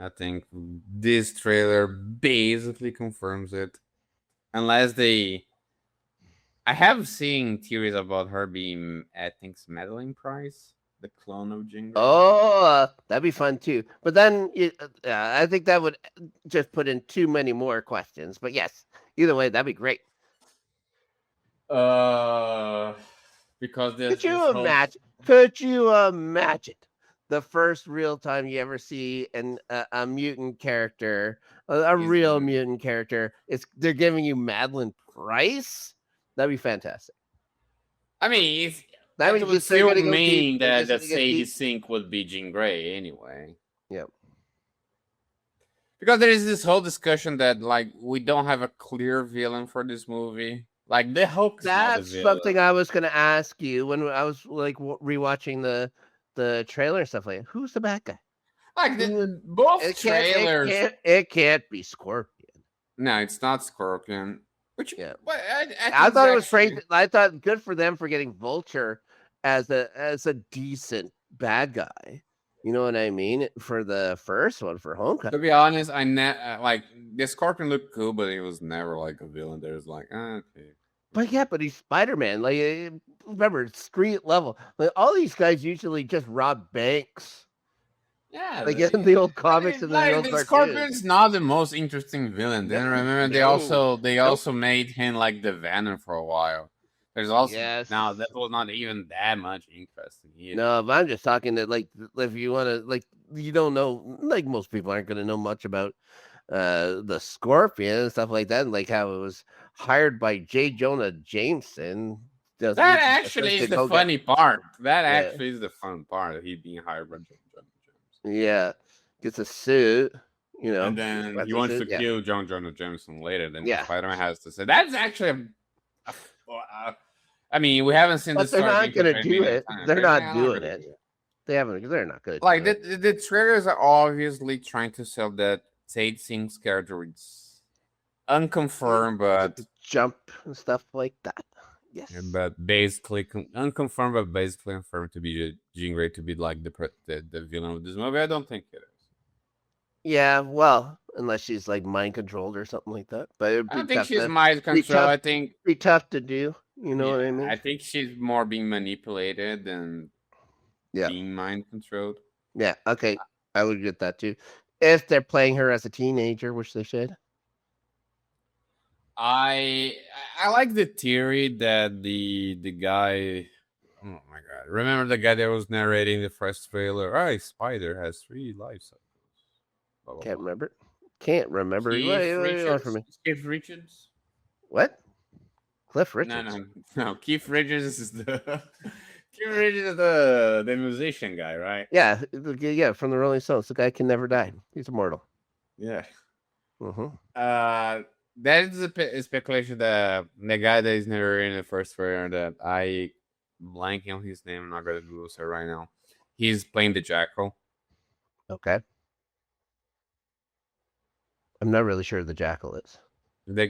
I think this trailer basically confirms it. Unless they, I have seen theories about her being, I think, Madeline Price, the clone of Jean Grey. Oh, that'd be fun too. But then I think that would just put in too many more questions. But yes, either way, that'd be great. Uh, because Could there's this you whole imagine? Could you imagine the first real time you ever see a mutant character, a is real mutant character? It's they're giving you Madeline Price. That'd be fantastic. I mean, That That means would just they're still gonna go deep. mean They're that just that gonna get Sadie deep. Sink would be Jean Grey anyway. Yeah. Because there is this whole discussion that like we don't have a clear villain for this movie. Like the Hulk is not the That's something villain. I was gonna ask you when I was like rewatching the trailer and stuff like that. Who's the bad guy? Like Who? both It can't. It trailers. can't. It can't be Scorpion. No, it's not Scorpion. Which, Yeah. but I I think is thought it was great. actually. I thought good for them for getting Vulture as a decent bad guy. You know what I mean? For the first one for To Homecoming. be honest, like the Scorpion looked cool, but he was never like a villain. There's like, okay. But yeah, but he's Spider Man. Like remember, street level. Like all these guys usually just rob banks. Yeah, Like in the old I comics mean, and the like old the cartoons. Scorpion's not the most interesting villain. Then No, remember no, they nope. also made him like the Venom for a while. There's also Yes. now that was not even that much interesting either. No, but I'm just talking that like if you want to like you don't know like most people aren't going to know much about the Scorpion and stuff like that, and like how it was hired by J. Jonah Jameson. Doesn't That he just actually to is the go get funny part. That yeah actually is the fun part of he being hired by John James. yeah gets a suit, you And know, then he retro wants suit, to yeah kill John Jonah Jameson later. Then yeah. Spider-Man has to say that's actually I mean, we haven't seen But this they're story not being going to portrayed do many it. times. They're They're not not doing gonna it. do it. They haven't. They're not going to Like do it. the trailers are obviously trying to sell that Tate Singh's character is unconfirmed, Get but the jump and stuff like that. Yes. basically unconfirmed, but basically confirmed to be Jean Grey to be like the villain of this movie. I don't think it is. Yeah, well, unless she's like mind controlled or something like that. But it'd I be don't think tough she's to mind be control. tough I think be tough to do. You know yeah, what I mean? I think she's more being manipulated than Yeah. being mind controlled. Yeah. Okay. I would get that too. If they're playing her as a teenager, which they should. I I like the theory that the guy. Oh my god! Remember the guy that was narrating the first trailer? Oh, Spider has 3 life cycles. Blah blah Can't blah. remember. Can't remember. What, Keith what do you want from Richards. me? Keith Richards. What? Cliff No, Richards. no, no. Keith Richards is the Keith Richards is the musician guy, right? Yeah. Yeah. From the Rolling Stones. The guy can never die. He's immortal. Yeah. Mm-hmm. That is a speculation that the guy that is narrating the first trailer that I blanking on his name. I'm not gonna Google it right now. He's playing the Jackal. Okay. I'm not really sure who the Jackal is.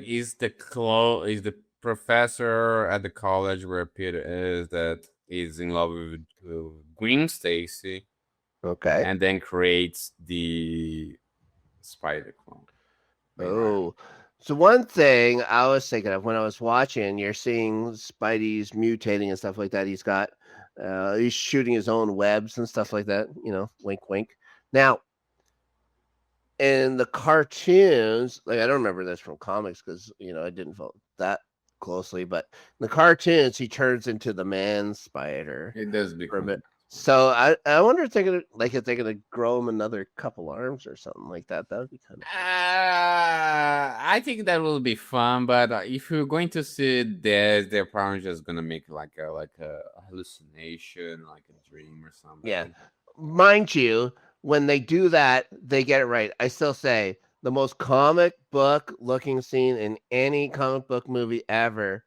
He's the professor at the college where Peter is that is in love with Gwen Stacy Okay. and then creates the spider clone. Oh. So one thing I was thinking of when I was watching, you're seeing Spidey's mutating and stuff like that. He's shooting his own webs and stuff like that. You know, wink, wink. Now, in the cartoons, like I don't remember this from comics because I didn't follow that closely, but in the cartoons he turns into the man spider It does for a become. bit. So I wonder if they're gonna grow him another couple arms or something like that. That would be kind of cool. I think that will be fun, but if you're going to see this, they're probably just gonna make like a hallucination, like a dream or something. Yeah, mind you, when they do that, they get it right. I still say the most comic book looking scene in any comic book movie ever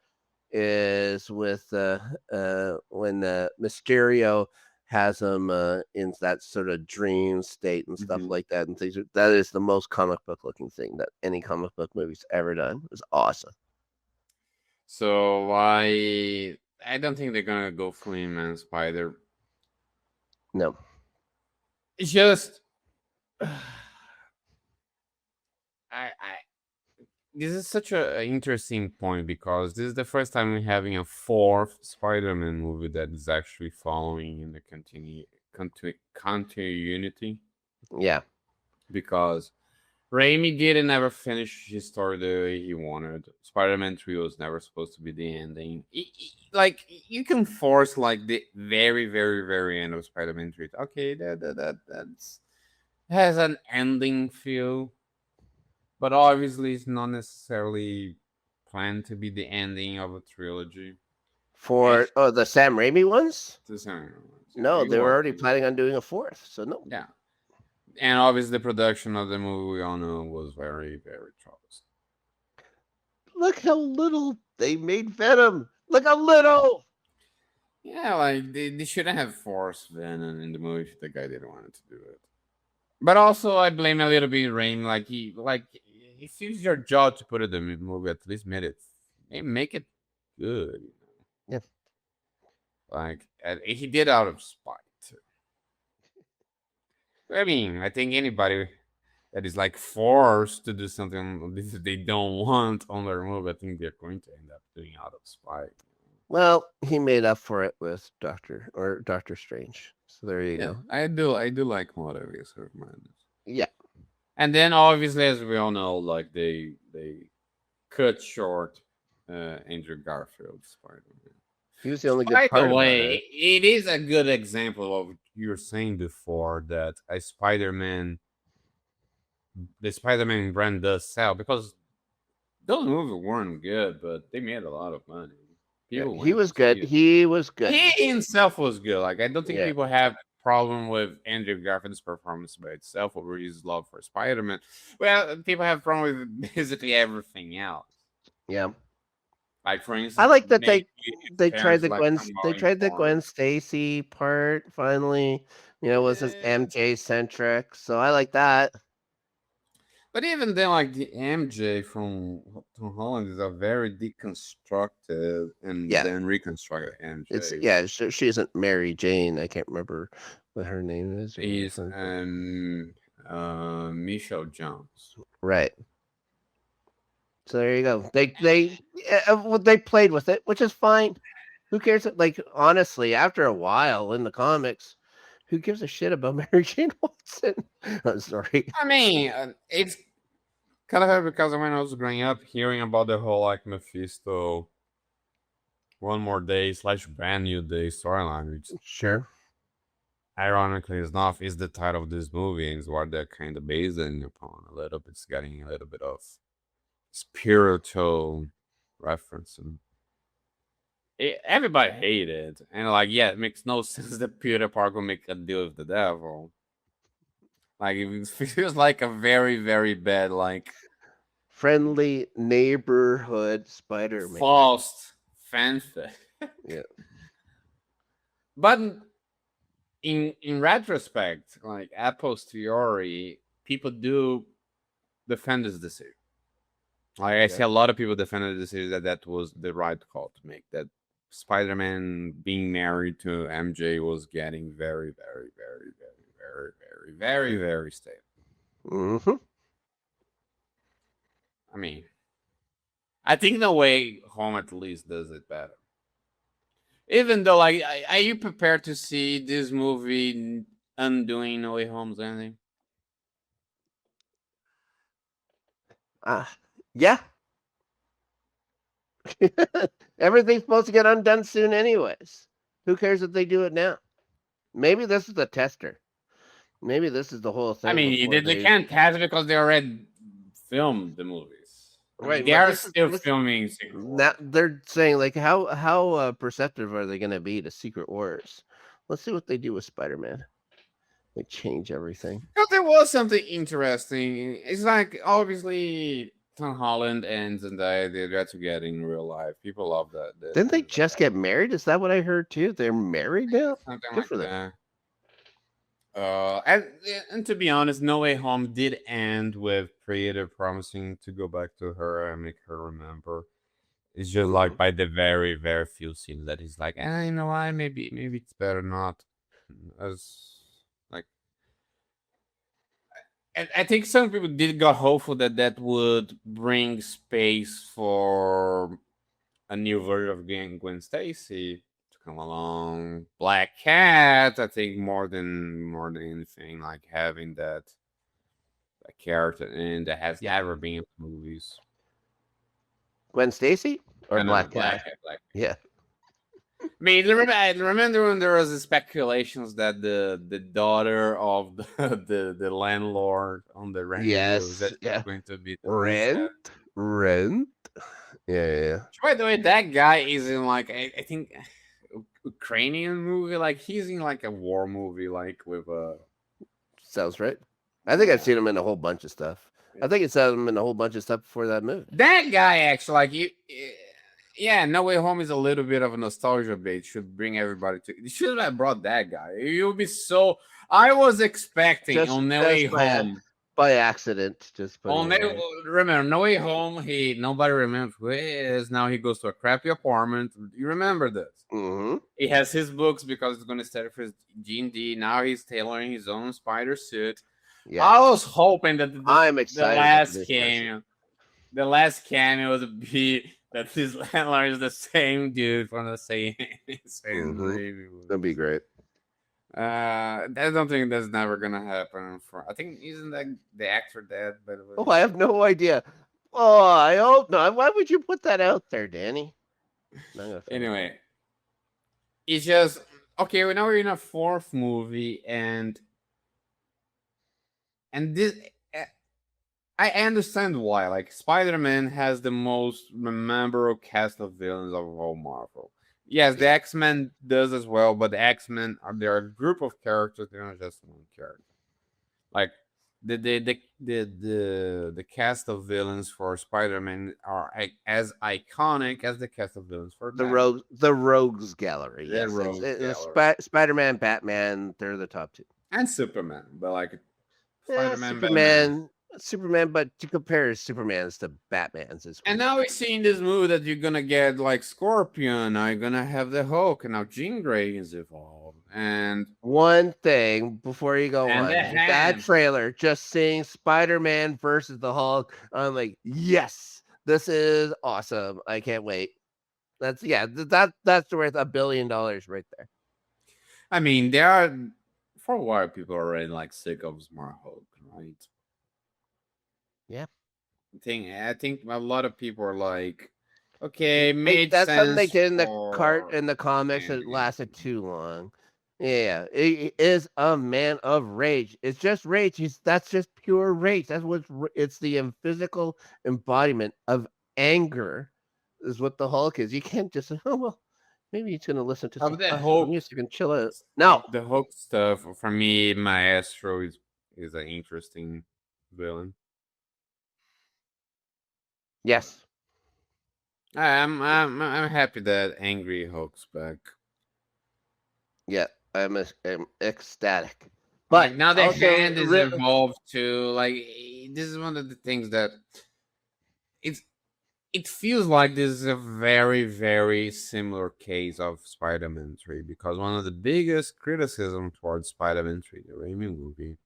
is with when Mysterio has him in that sort of dream state and stuff Mhm. like that, and things. That is the most comic book looking thing that any comic book movie's ever done. It was awesome. So I don't think they're gonna go for him and Spider. No, It's just I this is such an interesting point because this is the first time we're having a fourth Spider-Man movie that is actually following in the continuity yeah, because Raimi didn't ever finish his story the way he wanted. Spider-Man 3 was never supposed to be the ending. Like you can force like the very, very, very end of Spider-Man 3. Okay, that's has an ending feel, but obviously it's not necessarily planned to be the ending of a trilogy. For Actually, the Sam Raimi ones? the same. Yeah, No, he's they were already working. planning on doing a fourth. So no. Yeah, and obviously the production of the movie we all know was very, very troublesome. Look how little they made Venom. Look how little. Yeah, like they shouldn't have forced Venom in the movie if the guy didn't want to do it. But also, I blame a little bit Rain. Like if it's your job to put it in the movie, at least make it good. Yeah. Like he did out of spite. I mean, I think anybody that is like forced to do something that they don't want on their movie, I think they're going to end up doing out of spite. Well, he made up for it with Doctor Strange. So there you Yeah, go. I do like Motives of Madness. Yeah. And then obviously, as we all know, like they cut short Andrew Garfield's Spider-Man. He was the only good By the part about way, it. it is a good example of what you were saying before that the Spider-Man brand does sell because those movies weren't good, but they made a lot of money. Yeah, People he went was to see good. it. He was good. He himself was good. Like I don't think Yeah. people have problem with Andrew Garfield's performance by itself or his love for Spider-Man. Well, people have problem with basically everything else. Yeah. Like for I instance, like that maybe his they tried parents the like Gwen they somehow tried the informed. Gwen Stacy part finally. Was this Eh, MJ centric. So I like that. but even then, like the MJ from Tom Holland is a very deconstructed and Yeah. then reconstructed MJ. She isn't Mary Jane. I can't remember what her name is or Is her Michelle Jones. right. So there you go. They played with it, which is fine. Who cares? Like honestly, after a while in the comics, who gives a shit about Mary Jane Watson? I'm sorry. I mean, it's kind of hard because when I was growing up, hearing about the whole like Mephisto One More Day slash Brand New Day storyline, which Sure. ironically enough is the title of this movie and is what they're kind of basing upon a little bit. It's getting a little bit of spiritual reference. And everybody hated it. And like, yeah, it makes no sense that Peter Parker make a deal with the devil. Like, it feels like a very, very bad, like, Friendly neighborhood Spider-Man. false fanfic. Yeah. But in retrospect, like a posteriori, people do defend this decision. Like I see Yeah. a lot of people defended the decision that was the right call to make. That Spider-Man being married to MJ was getting very, very, very, very, very, very, very, very stale. Mm-hmm. I mean, I think No Way Home at least does it better. Even though, like, are you prepared to see this movie undoing No Way Home's ending? Yeah. Everything's supposed to get undone soon, anyways. Who cares if they do it now? Maybe this is the tester. Maybe this is the whole I thing mean, before they they. can't test it because they already filmed the movies. I mean, Right, they but are this is still this. filming Secret Now Wars. they're saying like how perceptive are they going to be to Secret Wars? Let's see what they do with Spider-Man. They change everything. Because there was something interesting. It's like obviously Tom Holland and Zendaya they got together in real life. People love Didn't they the just get married? Is that what I heard too? They're married now. something Good like for them. that. And to be honest, No Way Home did end with Predator promising to go back to her and make her remember. It's just Hmm. like by the very very few scenes that he's like, you know what, maybe it's better not. As like, and I think some people did got hopeful that that would bring space for a new version of Gwen Stacy to come along. Black Cat, I think more than anything, like having that character in that has Yeah, never been in movies. Gwen Stacy or No, Black Black Cat. Cat, Black Cat. Yeah. I remember when there was the speculations that the daughter of the landlord on the rent was Yes. that Yeah. going to be the princess. Rent. Rent. Yeah. By the way, that guy is in like I think Ukrainian movie. Like he's in like a war movie, like with Sounds right. I think I've yeah. seen him in a whole bunch of stuff. I think it's him in a whole bunch of stuff before that movie. That guy actually like you. Yeah, No Way Home is a little bit of a nostalgia bait. Should bring everybody to. You should have brought that guy. You'll be so. I was expecting Just on No Way just Home. by accident, just On putting no, it in. remember No Way Home. Nobody remembers who he is. Now he goes to a crappy apartment. You remember this? Mm-hmm. He has his books because he's going to study for his G&D. Now he's tailoring his own spider suit. I Yes. was hoping that I'm the excited about last this person. cameo, the last cameo would be that his landlord is the same dude from the same Mm-hmm. movie. That'd be great. I don't think that's never gonna happen. I think isn't that the actor dead by the way? Oh, I have no idea. Oh, I hope not. Why would you put that out there, Danny? I'm not gonna find it. Anyway, it's just okay. Well, now we're in a fourth movie, and this I understand why. Like Spider-Man has the most memorable cast of villains of all Marvel. Yes, the Yeah. X-Men does as well, but the X-Men are they're a group of characters. They're not just one character. Like the cast of villains for Spider-Man are as iconic as the cast of villains for Batman. The Rogues Gallery. The Yes, Rogues Gallery Spider-Man, Batman. They're the top two. and Superman, but like Yeah, Spider-Man, Batman. Superman. But to compare Superman's to Batman's is And weird. now we see in this movie that you're gonna get like Scorpion, now you're gonna have the Hulk, and now Jean Grey is involved, One thing before you go and on, the with that Hand. trailer, just seeing Spider-Man versus the Hulk, I'm like, yes, this is awesome. I can't wait. That's that's worth $1 billion right there. I mean, there are for a while people are already like sick of Smart Hulk, right? Yeah. I think a lot of people are like, okay, it made That's something they sense did for in the comics that Andy. lasted too long. Yeah, it is a man of rage. It's just rage. That's just pure rage. It's the physical embodiment of anger, is what the Hulk is. You can't just say, oh well, maybe he's gonna listen to some Of the classical Hulk, music and chill out. No. the Hulk stuff for me, Maestro is an interesting villain. Yes. I'm happy that Angry Hulk's back. Yeah. I'm ecstatic. Like But now the also, Hand is involved too. Like this is one of the things that it's it feels like this is a very very similar case of Spider-Man 3 because one of the biggest criticism towards Spider-Man 3, the Raimi movie,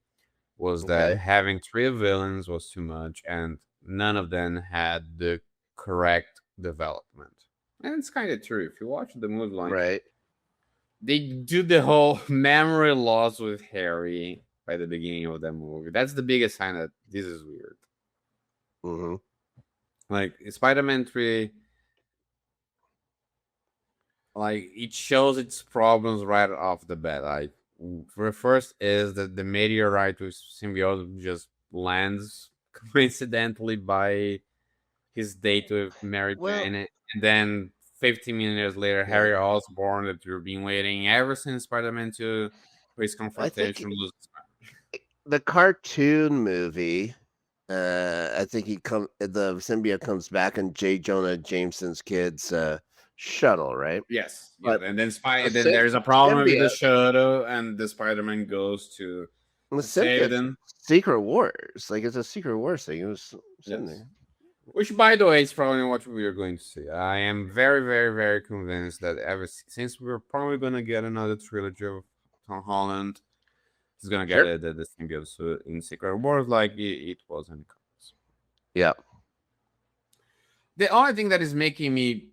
was that okay. having three villains was too much and none of them had the correct development. And it's kind of true. If you watch the movie, like Right. they do the whole memory loss with Harry by the beginning of that movie. That's the biggest sign that this is weird. Mm-hmm. Like Spider-Man 3, like it shows its problems right off the bat. Like the first is that the meteorite with symbiote just lands coincidentally by his date with Mary Well, Jane, and then 15 minutes later, yeah. Harry Osborn that you've been waiting ever since Spider-Man 2 for his I think confrontation loses. the cartoon movie. I think the symbiote comes back in J. Jonah Jameson's kid's shuttle, right? Yes, yeah, But and then the then there's a problem with the symbiote, shuttle, and the Spider-Man goes the to save symbiote's them. Secret Wars, like it's a Secret Wars thing. It was sitting Yes. there. Which, by the way, is probably what we are going to see. I am very, very, very convinced that ever since we're probably going to get another trilogy of Tom Holland, he's going to get Sure. the symbiote in Secret Wars like it was in the comics. Yeah. The only thing that is making me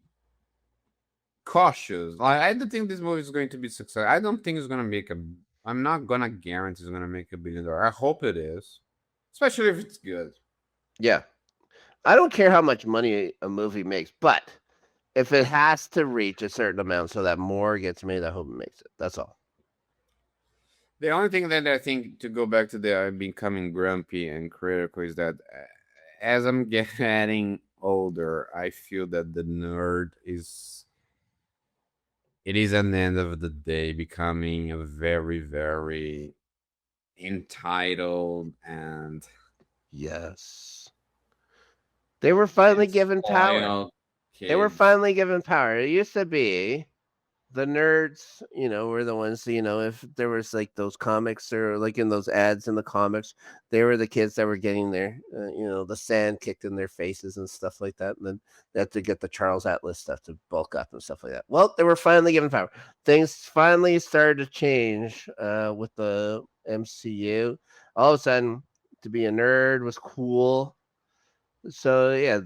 cautious, like I don't think this movie is going to be successful. I don't think it's going to make a. I'm not going to guarantee it's going to make $1 billion. I hope it is, especially if it's good. Yeah. I don't care how much money a movie makes, but if it has to reach a certain amount so that more gets made, I hope it makes it. That's all. The only thing that I think to go back to the becoming grumpy and critical is that as I'm getting older, I feel that the nerd it is at the end of the day becoming a very, very entitled and Yes. They were finally given power. spoiled They were kids. finally given power. It used to be the nerds, were the ones, if there was like those comics or like in those ads in the comics, they were the kids that were getting the sand kicked in their faces and stuff like that. And then they had to get the Charles Atlas stuff to bulk up and stuff like that. Well, they were finally given power. Things finally started to change with the MCU. All of a sudden, to be a nerd was cool. So yeah,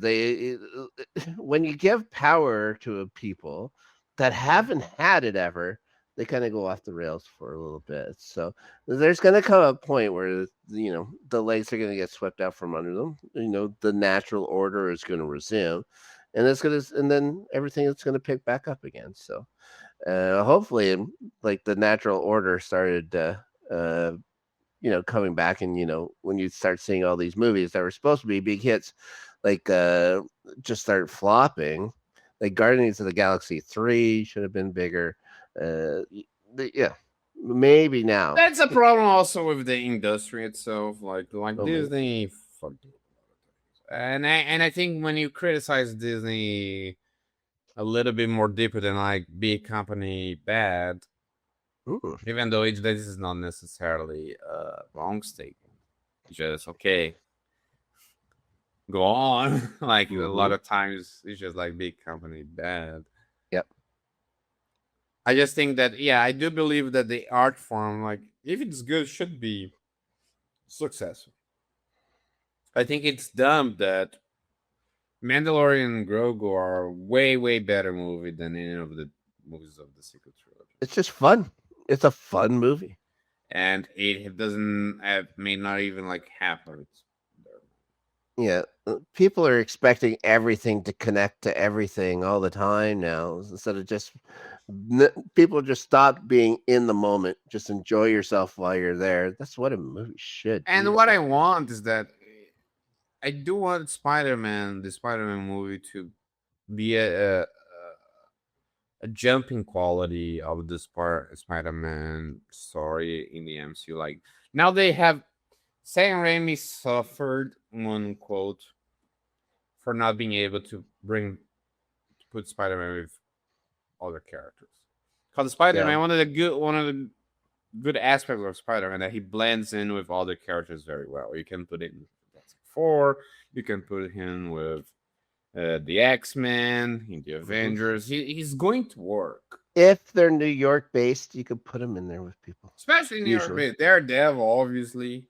when you give power to people that haven't had it ever, they kind of go off the rails for a little bit. So there's going to come a point where the legs are going to get swept out from under them. The natural order is going to resume, and then everything is going to pick back up again. So hopefully, like the natural order started. Coming back, and when you start seeing all these movies that were supposed to be big hits, like just start flopping. Like Guardians of the Galaxy 3 should have been bigger. Yeah, maybe now. That's a problem also with the industry itself, like Oh, maybe. Disney. Fuck. And I think when you criticize Disney a little bit more deeper than like big company bad, Ooh. even though this is not necessarily a wrong statement, just okay, go on. Like a Mm-hmm. lot of times it's just like big company bad. Yep. I just think that yeah, I do believe that the art form, like if it's good, should be successful. I think it's dumb that Mandalorian and Grogu are way, way better movie than any of the movies of the sequel trilogy. It's just fun. It's a fun movie. And it doesn't have, may not even like half of its. Yeah, people are expecting everything to connect to everything all the time now. Instead of just people just stop being in the moment. Just enjoy yourself while you're there. That's what a movie should And be what I about. want is that I do want the Spider Man movie, to be a jumping quality of the Spider Man story in the MCU. Like now they have Sam Raimi suffered, one quote, for not being able to put Spider Man with other characters. Because Spider Yeah, Man, one of the good aspects of Spider Man, that he blends in with other characters very well. You can put it in Fantastic Four, you can put him with the X Men, in the hmm Avengers. He's going to work. if they're New York based, you could put them in there with people. Especially in New York, Usually, Daredevil, obviously.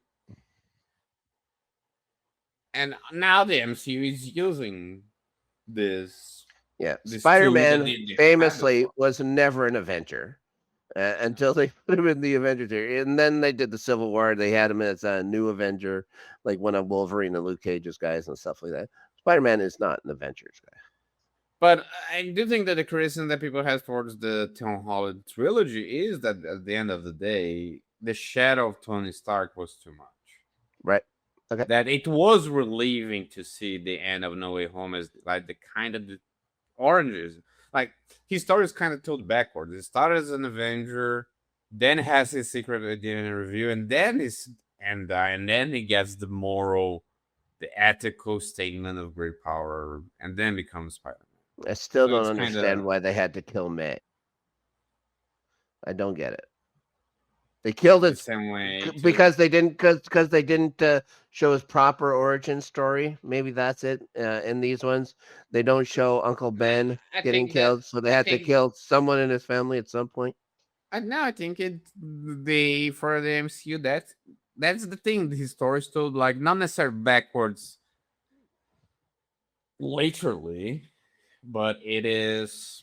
And now the MCU is using this yeah. this tool that Spider-Man they had famously before. was never an Avenger. Until they put him in the Avengers area. And then they did the Civil War. They had him as a new Avenger, like one of Wolverine and Luke Cage's guys and stuff like that. Spider Man is not an Avengers guy. But I do think that the criticism that people have towards the Tom Holland trilogy is that at the end of the day, the shadow of Tony Stark was too much. Right. Okay. That it was relieving to see the end of No Way Home as like the kind of the oranges. Like his story is kind of told backwards. He started as an Avenger, then has his secret identity review, and then he gets the moral, the ethical statement of great power, and then becomes Spider-Man. I still So don't it's kind understand of why they had to kill May. I don't get it. They killed the it same way to. because they didn't show his proper origin story. Maybe that's it. In these ones, they don't show Uncle Ben I getting think that killed, so they I had to think kill someone in his family at some point. now I think it they for the MCU that's the thing. The story is told like not necessarily backwards, literally, but it is.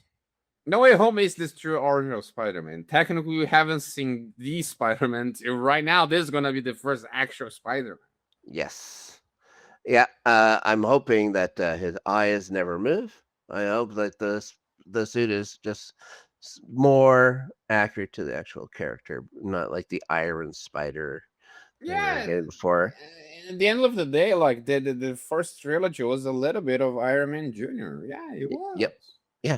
No Way Home is this true origin of Spider-Man. Technically, we haven't seen the Spider-Man till right now. This is gonna be the first actual Spider-Man. Yes. Yeah, I'm hoping that his eyes never move. I hope that the suit is just more accurate to the actual character, not like the Iron Spider Yeah. Again before. At the end of the day, like the first trilogy was a little bit of Iron Man Jr. Yeah, it was. Yep. Yeah.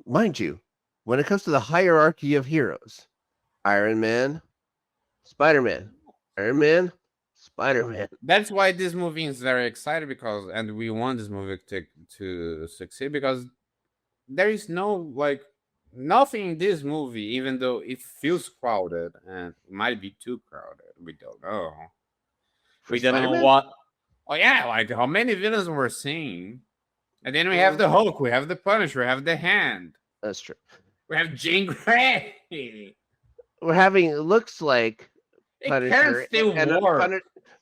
Mind you, when it comes to the hierarchy of heroes, Iron Man, Spider Man, Iron Man, Spider Man. That's why this movie is very excited because, and we want this movie to succeed because there is no like nothing in this movie, even though it feels crowded and it might be too crowded. We don't know. For We don't Spider know Man? what. Oh yeah, like how many villains we're seeing, and then we have Mm, the Hulk, we have the Punisher, we have the Hand, that's true. we have Jean Grey. We're having, it looks like, It can Punisher still and work.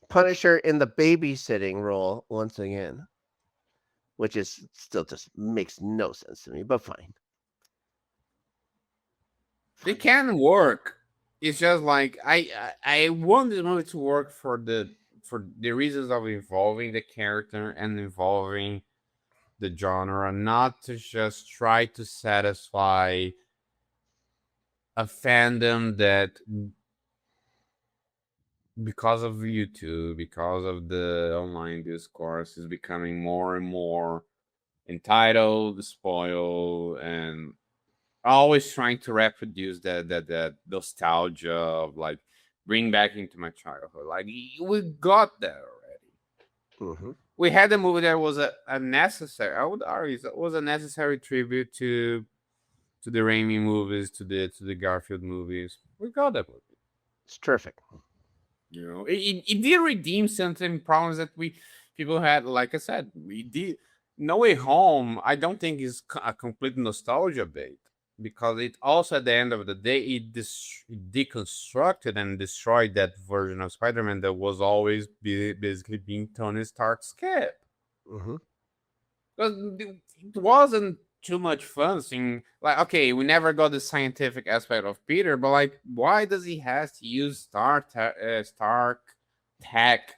Punisher in the babysitting role once again, which is still just makes no sense to me, but fine. They can work. It's just like I want this movie to work for the reasons of involving the character and involving the genre, not to just try to satisfy a fandom that because of YouTube, because of the online discourse, is becoming more and more entitled, spoiled, and always trying to reproduce that nostalgia of like bring back into my childhood. Like we got that already. Hmm. We had a movie that was a necessary. I would argue it was a necessary tribute to the Raimi movies, to the Garfield movies. We got that movie. It's terrific. You know, it did redeem certain problems that we people had. Like I said, we did. No Way Home, I don't think is a complete nostalgia bait because it also at the end of the day it deconstructed and destroyed that version of Spider-Man that was always basically being Tony Stark's cap. Hmm. Because it wasn't too much fun seeing like okay, we never got the scientific aspect of Peter, but like why does he have to use Stark tech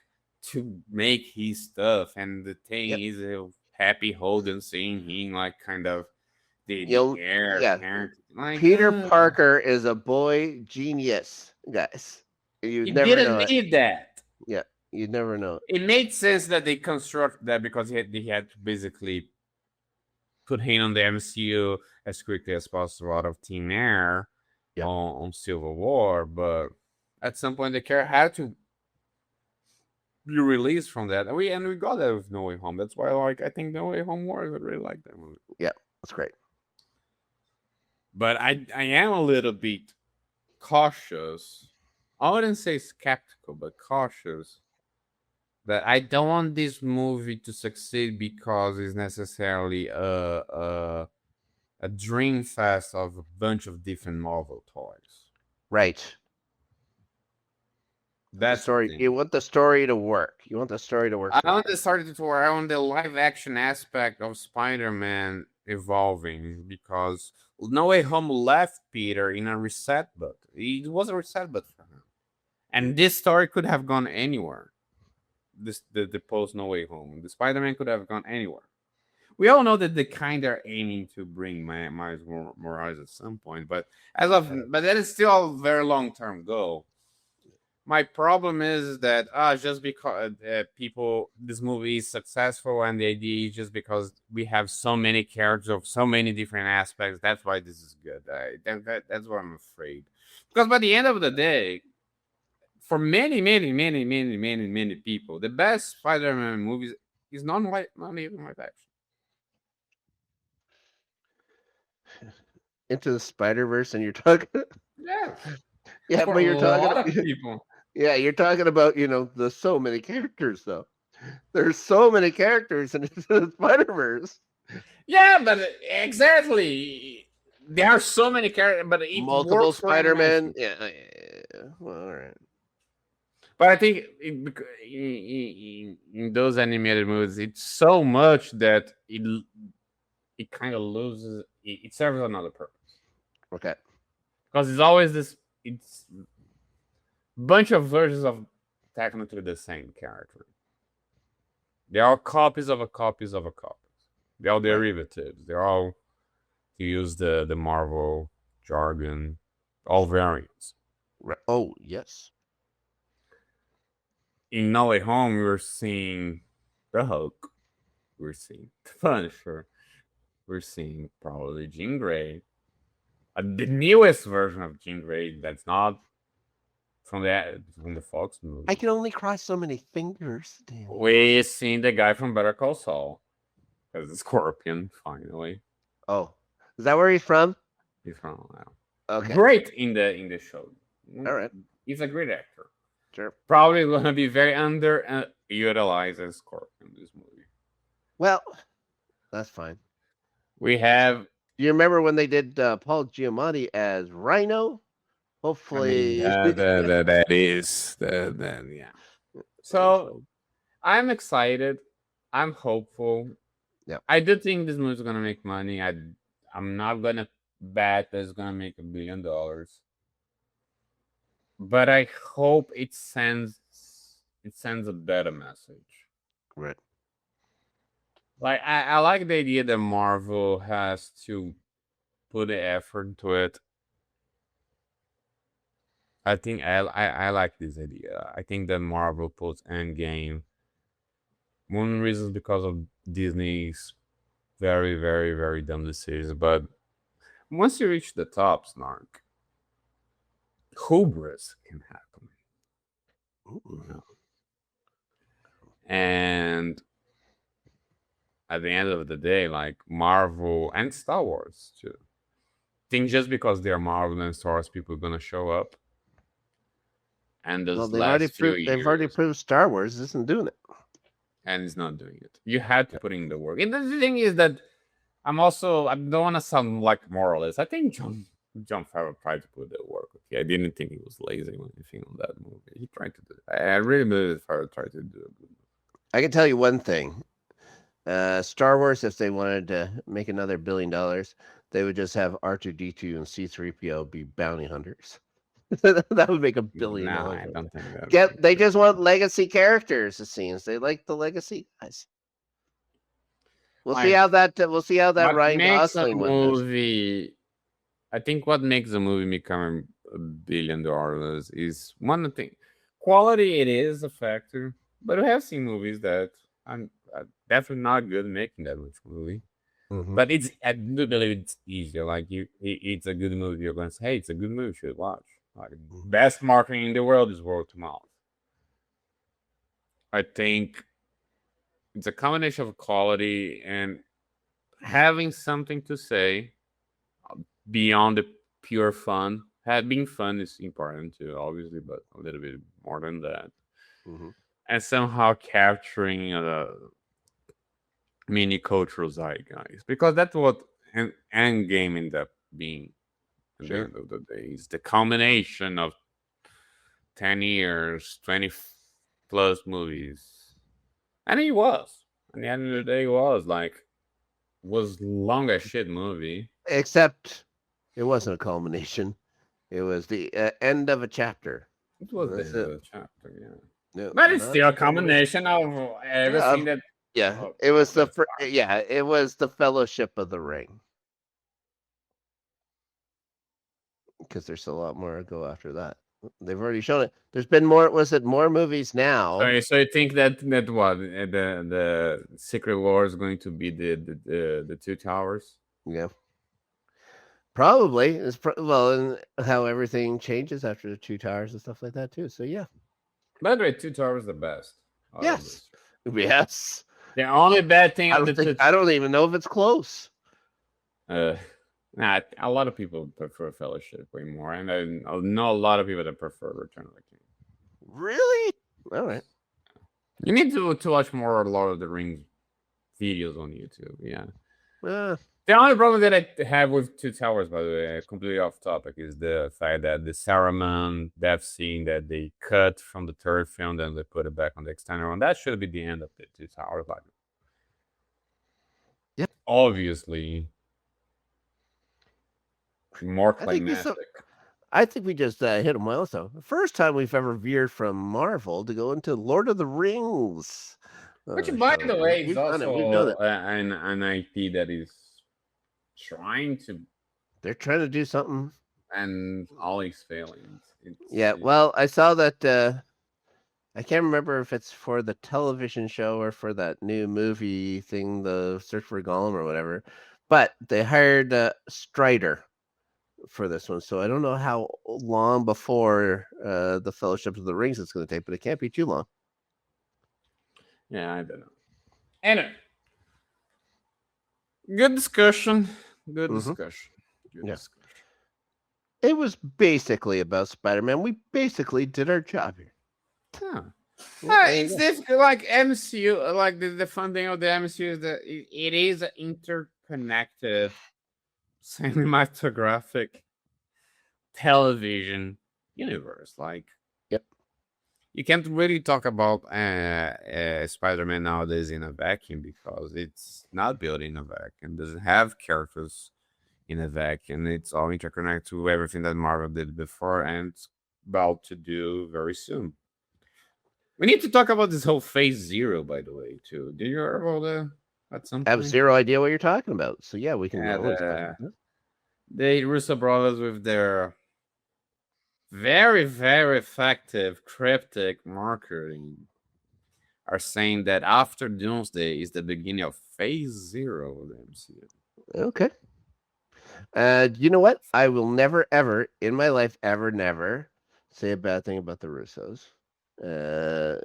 to make his stuff? And the thing Yep. is, Happy Hogan seeing him like kind of the You'll, air yeah. parent like Peter Parker is a boy genius, guys. You'd he never didn't know it. need that. Yeah, you'd never know it. It made sense that they construct that because he had to basically put him on the MCU as quickly as possible out of thin air Yeah, on Civil War, but at some point the character had to be released from that. And we got that with No Way Home. That's why like I think No Way Home works. I really like that movie. yeah, that's great. But I am a little bit cautious. I wouldn't say skeptical, but cautious that I don't want this movie to succeed because it's necessarily a dream fest of a bunch of different Marvel toys. Right. The That's the story. thing. You want the story to work. You want the story to work I for want you. to start to where I want the live action aspect of Spider-Man evolving because No Way Home left Peter in a reset button. It was a reset button for him, and this story could have gone anywhere. The post No Way Home, the Spider-Man could have gone anywhere. We all know that they kind of are aiming to bring Miles Morales at some point, but but that is still a very long term goal. My problem is that just because people this movie is successful and the idea is just because we have so many characters of so many different aspects, that's why this is good. That's what I'm afraid, because by the end of the day, for many people, the best Spider-Man movies is not even live action. Into the Spider Verse, and you're talking. Yes, Yeah, for but a you're talking. lot of people. Yeah, you're talking about the so many characters though. There's so many characters in the Spider Verse. Yeah, but exactly. There are so many characters, but it Multiple works for Spider Man. animation. Yeah, yeah. Well, all right. But I think in those animated movies, it's so much that it kind of loses. It serves another purpose Okay. because it's always this. It's bunch of versions of technically the same character. They are copies of a copies of a copy. They're all Right. derivatives. They're all to use the Marvel jargon, all variants. Right. Oh yes. in No Way Home, we were seeing the Hulk, we're seeing the Punisher, we're seeing probably Jean Grey, the newest version of Jean Grey that's not from the Fox I movie. can only cross so many fingers, Danny. We seen the guy from Better Call Saul as a Scorpion. Finally, Oh, is that where he's from? he's from now. Okay, Great in the show. all right, He's a great actor. sure. Probably gonna be very utilized as Scorpion in this movie. Well, that's fine. We have. Do you remember when they did Paul Giamatti as Rhino? I mean, Hopefully, that is that yeah. So hopefully. I'm excited. I'm hopeful. Yeah. I do think this movie's gonna make money. I'm not gonna bet that it's gonna make $1 billion, but I hope it sends a better message. Right. Like I like the idea that Marvel has to put the effort into it. I think I like this idea. I think that Marvel puts Endgame. One reason is because of Disney's very, very, very dumb decisions. But once you reach the top, Snark, hubris can happen. Ooh. You know? And at the end of the day, like Marvel and Star Wars too. Think just because they're Marvel and Star Wars, people are gonna show up. And Well, those last few they've already years, proved Star Wars isn't doing it. and it's not doing it. You had to put in the work. And the thing is that I don't want to sound like moralist. I think John Favreau tried to put the work. Okay, I didn't think he was lazy or anything on that movie. He tried to do it. I really believe that Favreau tried to do it. I can tell you one thing. Star Wars, if they wanted to make another $1 billion, they would just have R2D2 and C3PO be bounty hunters. That would make $1 billion. No, I don't think that. They just want legacy characters. It seems they like the legacy guys. We'll see Like, how that. We'll see how that what Ryan makes a Gosling one does. movie? I think what makes a movie become $1 billion is one thing. Quality, it is a factor, but we have seen movies that are definitely not good at making that much movie. Mhm. But I do believe it's easier. Like it's a good movie. You're going to say, "Hey, it's a good movie. You should watch." Like best marketing in the world is word of mouth. I think it's a combination of quality and having something to say beyond the pure fun. Being fun is important too, obviously, but a little bit more than that. Mhm. And somehow capturing mini cultural zeitgeist, because that's what an end game ended up being at the Sure. end of the day. It's the combination of 10 years, 20 plus movies. And he was. At the end of the day, was long as shit movie. Except it wasn't a culmination. It was the end of a chapter. It was the That's end of it. the chapter, yeah. No, But it's not still a a culmination. combination of Yeah, everything that. yeah. Oh, It was that's it was the Fellowship of the Ring. Because there's a lot more to go after that. They've already shown it. There's been more. Was it more movies now? So you think that what the Secret War is going to be the two towers? Yeah, probably. Well, and how everything changes after the Two Towers and stuff like that too. So yeah, By the way, two towers the best out of yes, this. yes. The only bad thing of the two. I don't even know if it's close. Nah, a lot of people prefer Fellowship way more, and I know a lot of people that prefer Return of the King. Really? All right. You need to watch more Lord of the Rings videos on YouTube. Yeah. The only problem that I have with Two Towers, by the way, completely off topic, is the fact that the Saruman death scene that they cut from the third film, then they put it back on the extended one. That should be the end of the Two Towers. Like, Yep. Obviously, more I think climactic. I think we just hit a milestone. The first time we've ever veered from Marvel to go into Lord of the Rings. Which, by the way, is We've done also it. an IP that is trying to, They're trying to do something. and always failing. Yeah, well, I saw that I can't remember if it's for the television show or for that new movie thing, the Search for Gollum or whatever. But they hired Strider for this one, so I don't know how long before the Fellowship of the Rings it's going to take, but it can't be too long. Yeah, I don't know. Anyway, good discussion. Good Hmm. discussion. Good Yeah, discussion. it was basically about Spider-Man. We basically did our job here. Huh. Yeah, there you It's go. difficult. Like MCU, like the fun thing of the MCU is that it is an interconnected cinematographic television universe. Like Yep. you can't really talk about Spider-Man nowadays in a vacuum because it's not built in a vacuum. Doesn't have characters in a vacuum. It's all interconnected to everything that Marvel did before and it's about to do very soon. We need to talk about this whole Phase Zero, by the way, too. Did you hear about that at some I have point? zero idea what you're talking about. So yeah, we can Yeah, always talk about that. the Russo brothers with their very, very effective cryptic marketing are saying that after Doomsday is the beginning of Phase Zero of the MCU. Okay. You know what? I will never, ever in my life, ever, never say a bad thing about the Russos. Uh,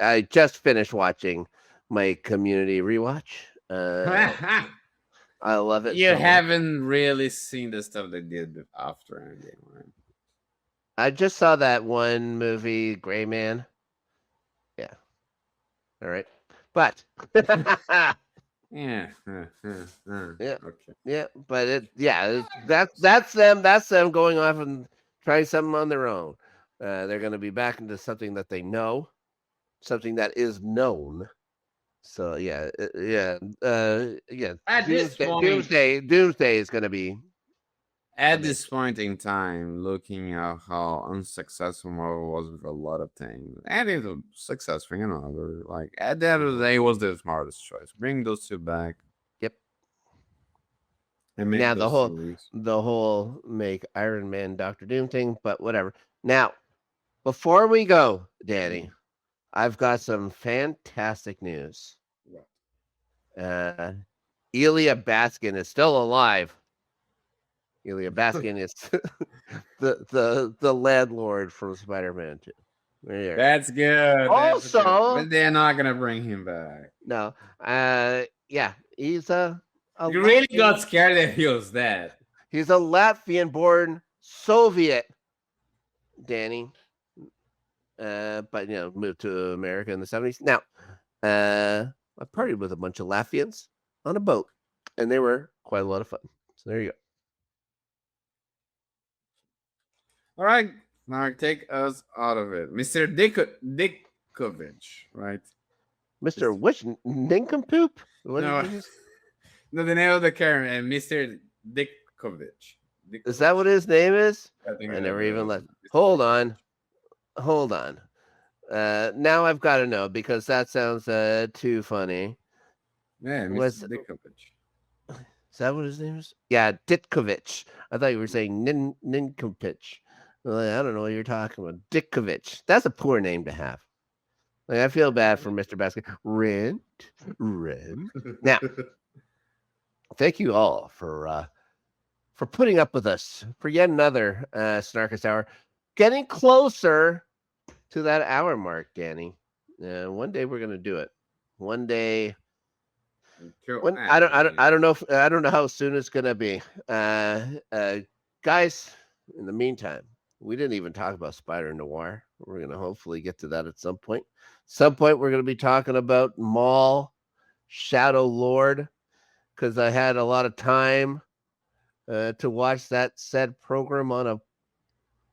I just finished watching my Community rewatch. I love it You so much. haven't really seen the stuff they did after Endgame, right? I just saw that one movie, Gray Man. Yeah. All right. But Yeah. yeah, Okay. yeah, but that's them going off and trying something on their own. They're going to be back into something that they know, something that is known. So yeah, yeah. At this point, Doomsday is going to be at amazing. this point in time, looking at how unsuccessful Marvel was with a lot of things, and it was successful, like at the end of the day, it was the smartest choice. Bring those two back Yep. and Now make the those whole series. the whole make Iron Man Doctor Doom thing, but whatever. Now before we go, Danny, I've got some fantastic news. Uh, Elia Baskin is still alive. Elia Baskin is the landlord from Spider-Man 2. There. That's good. That's good. Also, But they're not gonna bring him back. no, yeah, he's a You really Latvian. got scared that he was dead. He's a Latvian-born Soviet, Danny. But moved to America in the 70s. Now, I partied with a bunch of Latvians on a boat, and they were quite a lot of fun. So there you go. All right, now take us out of it, Mister Dickovic, right? Mr. Which nincompoop? What No, did you say? no, the name of the character, and Mister Dickovic. Is that what his name is? I think I that never even was let. Mr. Hold on. Dickovic. Hold on. Now I've got to know because that sounds too funny. Yeah, Mr. Was Dickovic. is that what his name is? Yeah, Ditkovich. I thought you were saying Ninkovich. I don't know what you're talking about. Ditkovich. That's a poor name to have. Like, I feel bad for Mr. Basket. Rent. Now, thank you all for putting up with us for yet another Snarkist Hour. Getting closer to that hour mark, Danny. One day we're gonna do it. One day. Cool. When I don't know how soon it's gonna be. Guys, in the meantime, we didn't even talk about Spider Noir. We're gonna hopefully get to that at some point. Some point we're gonna be talking about Maul, Shadow Lord, because I had a lot of time to watch that said program on a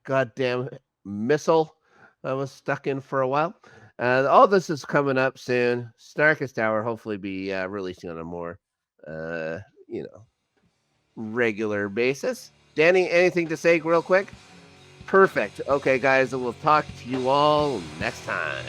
goddamn missile I was stuck in for a while. All this is coming up soon. Snarkest Hour hopefully be releasing on a more, uh, you know, regular basis. Danny, anything to say real quick? Perfect. Okay, guys, we'll talk to you all next time.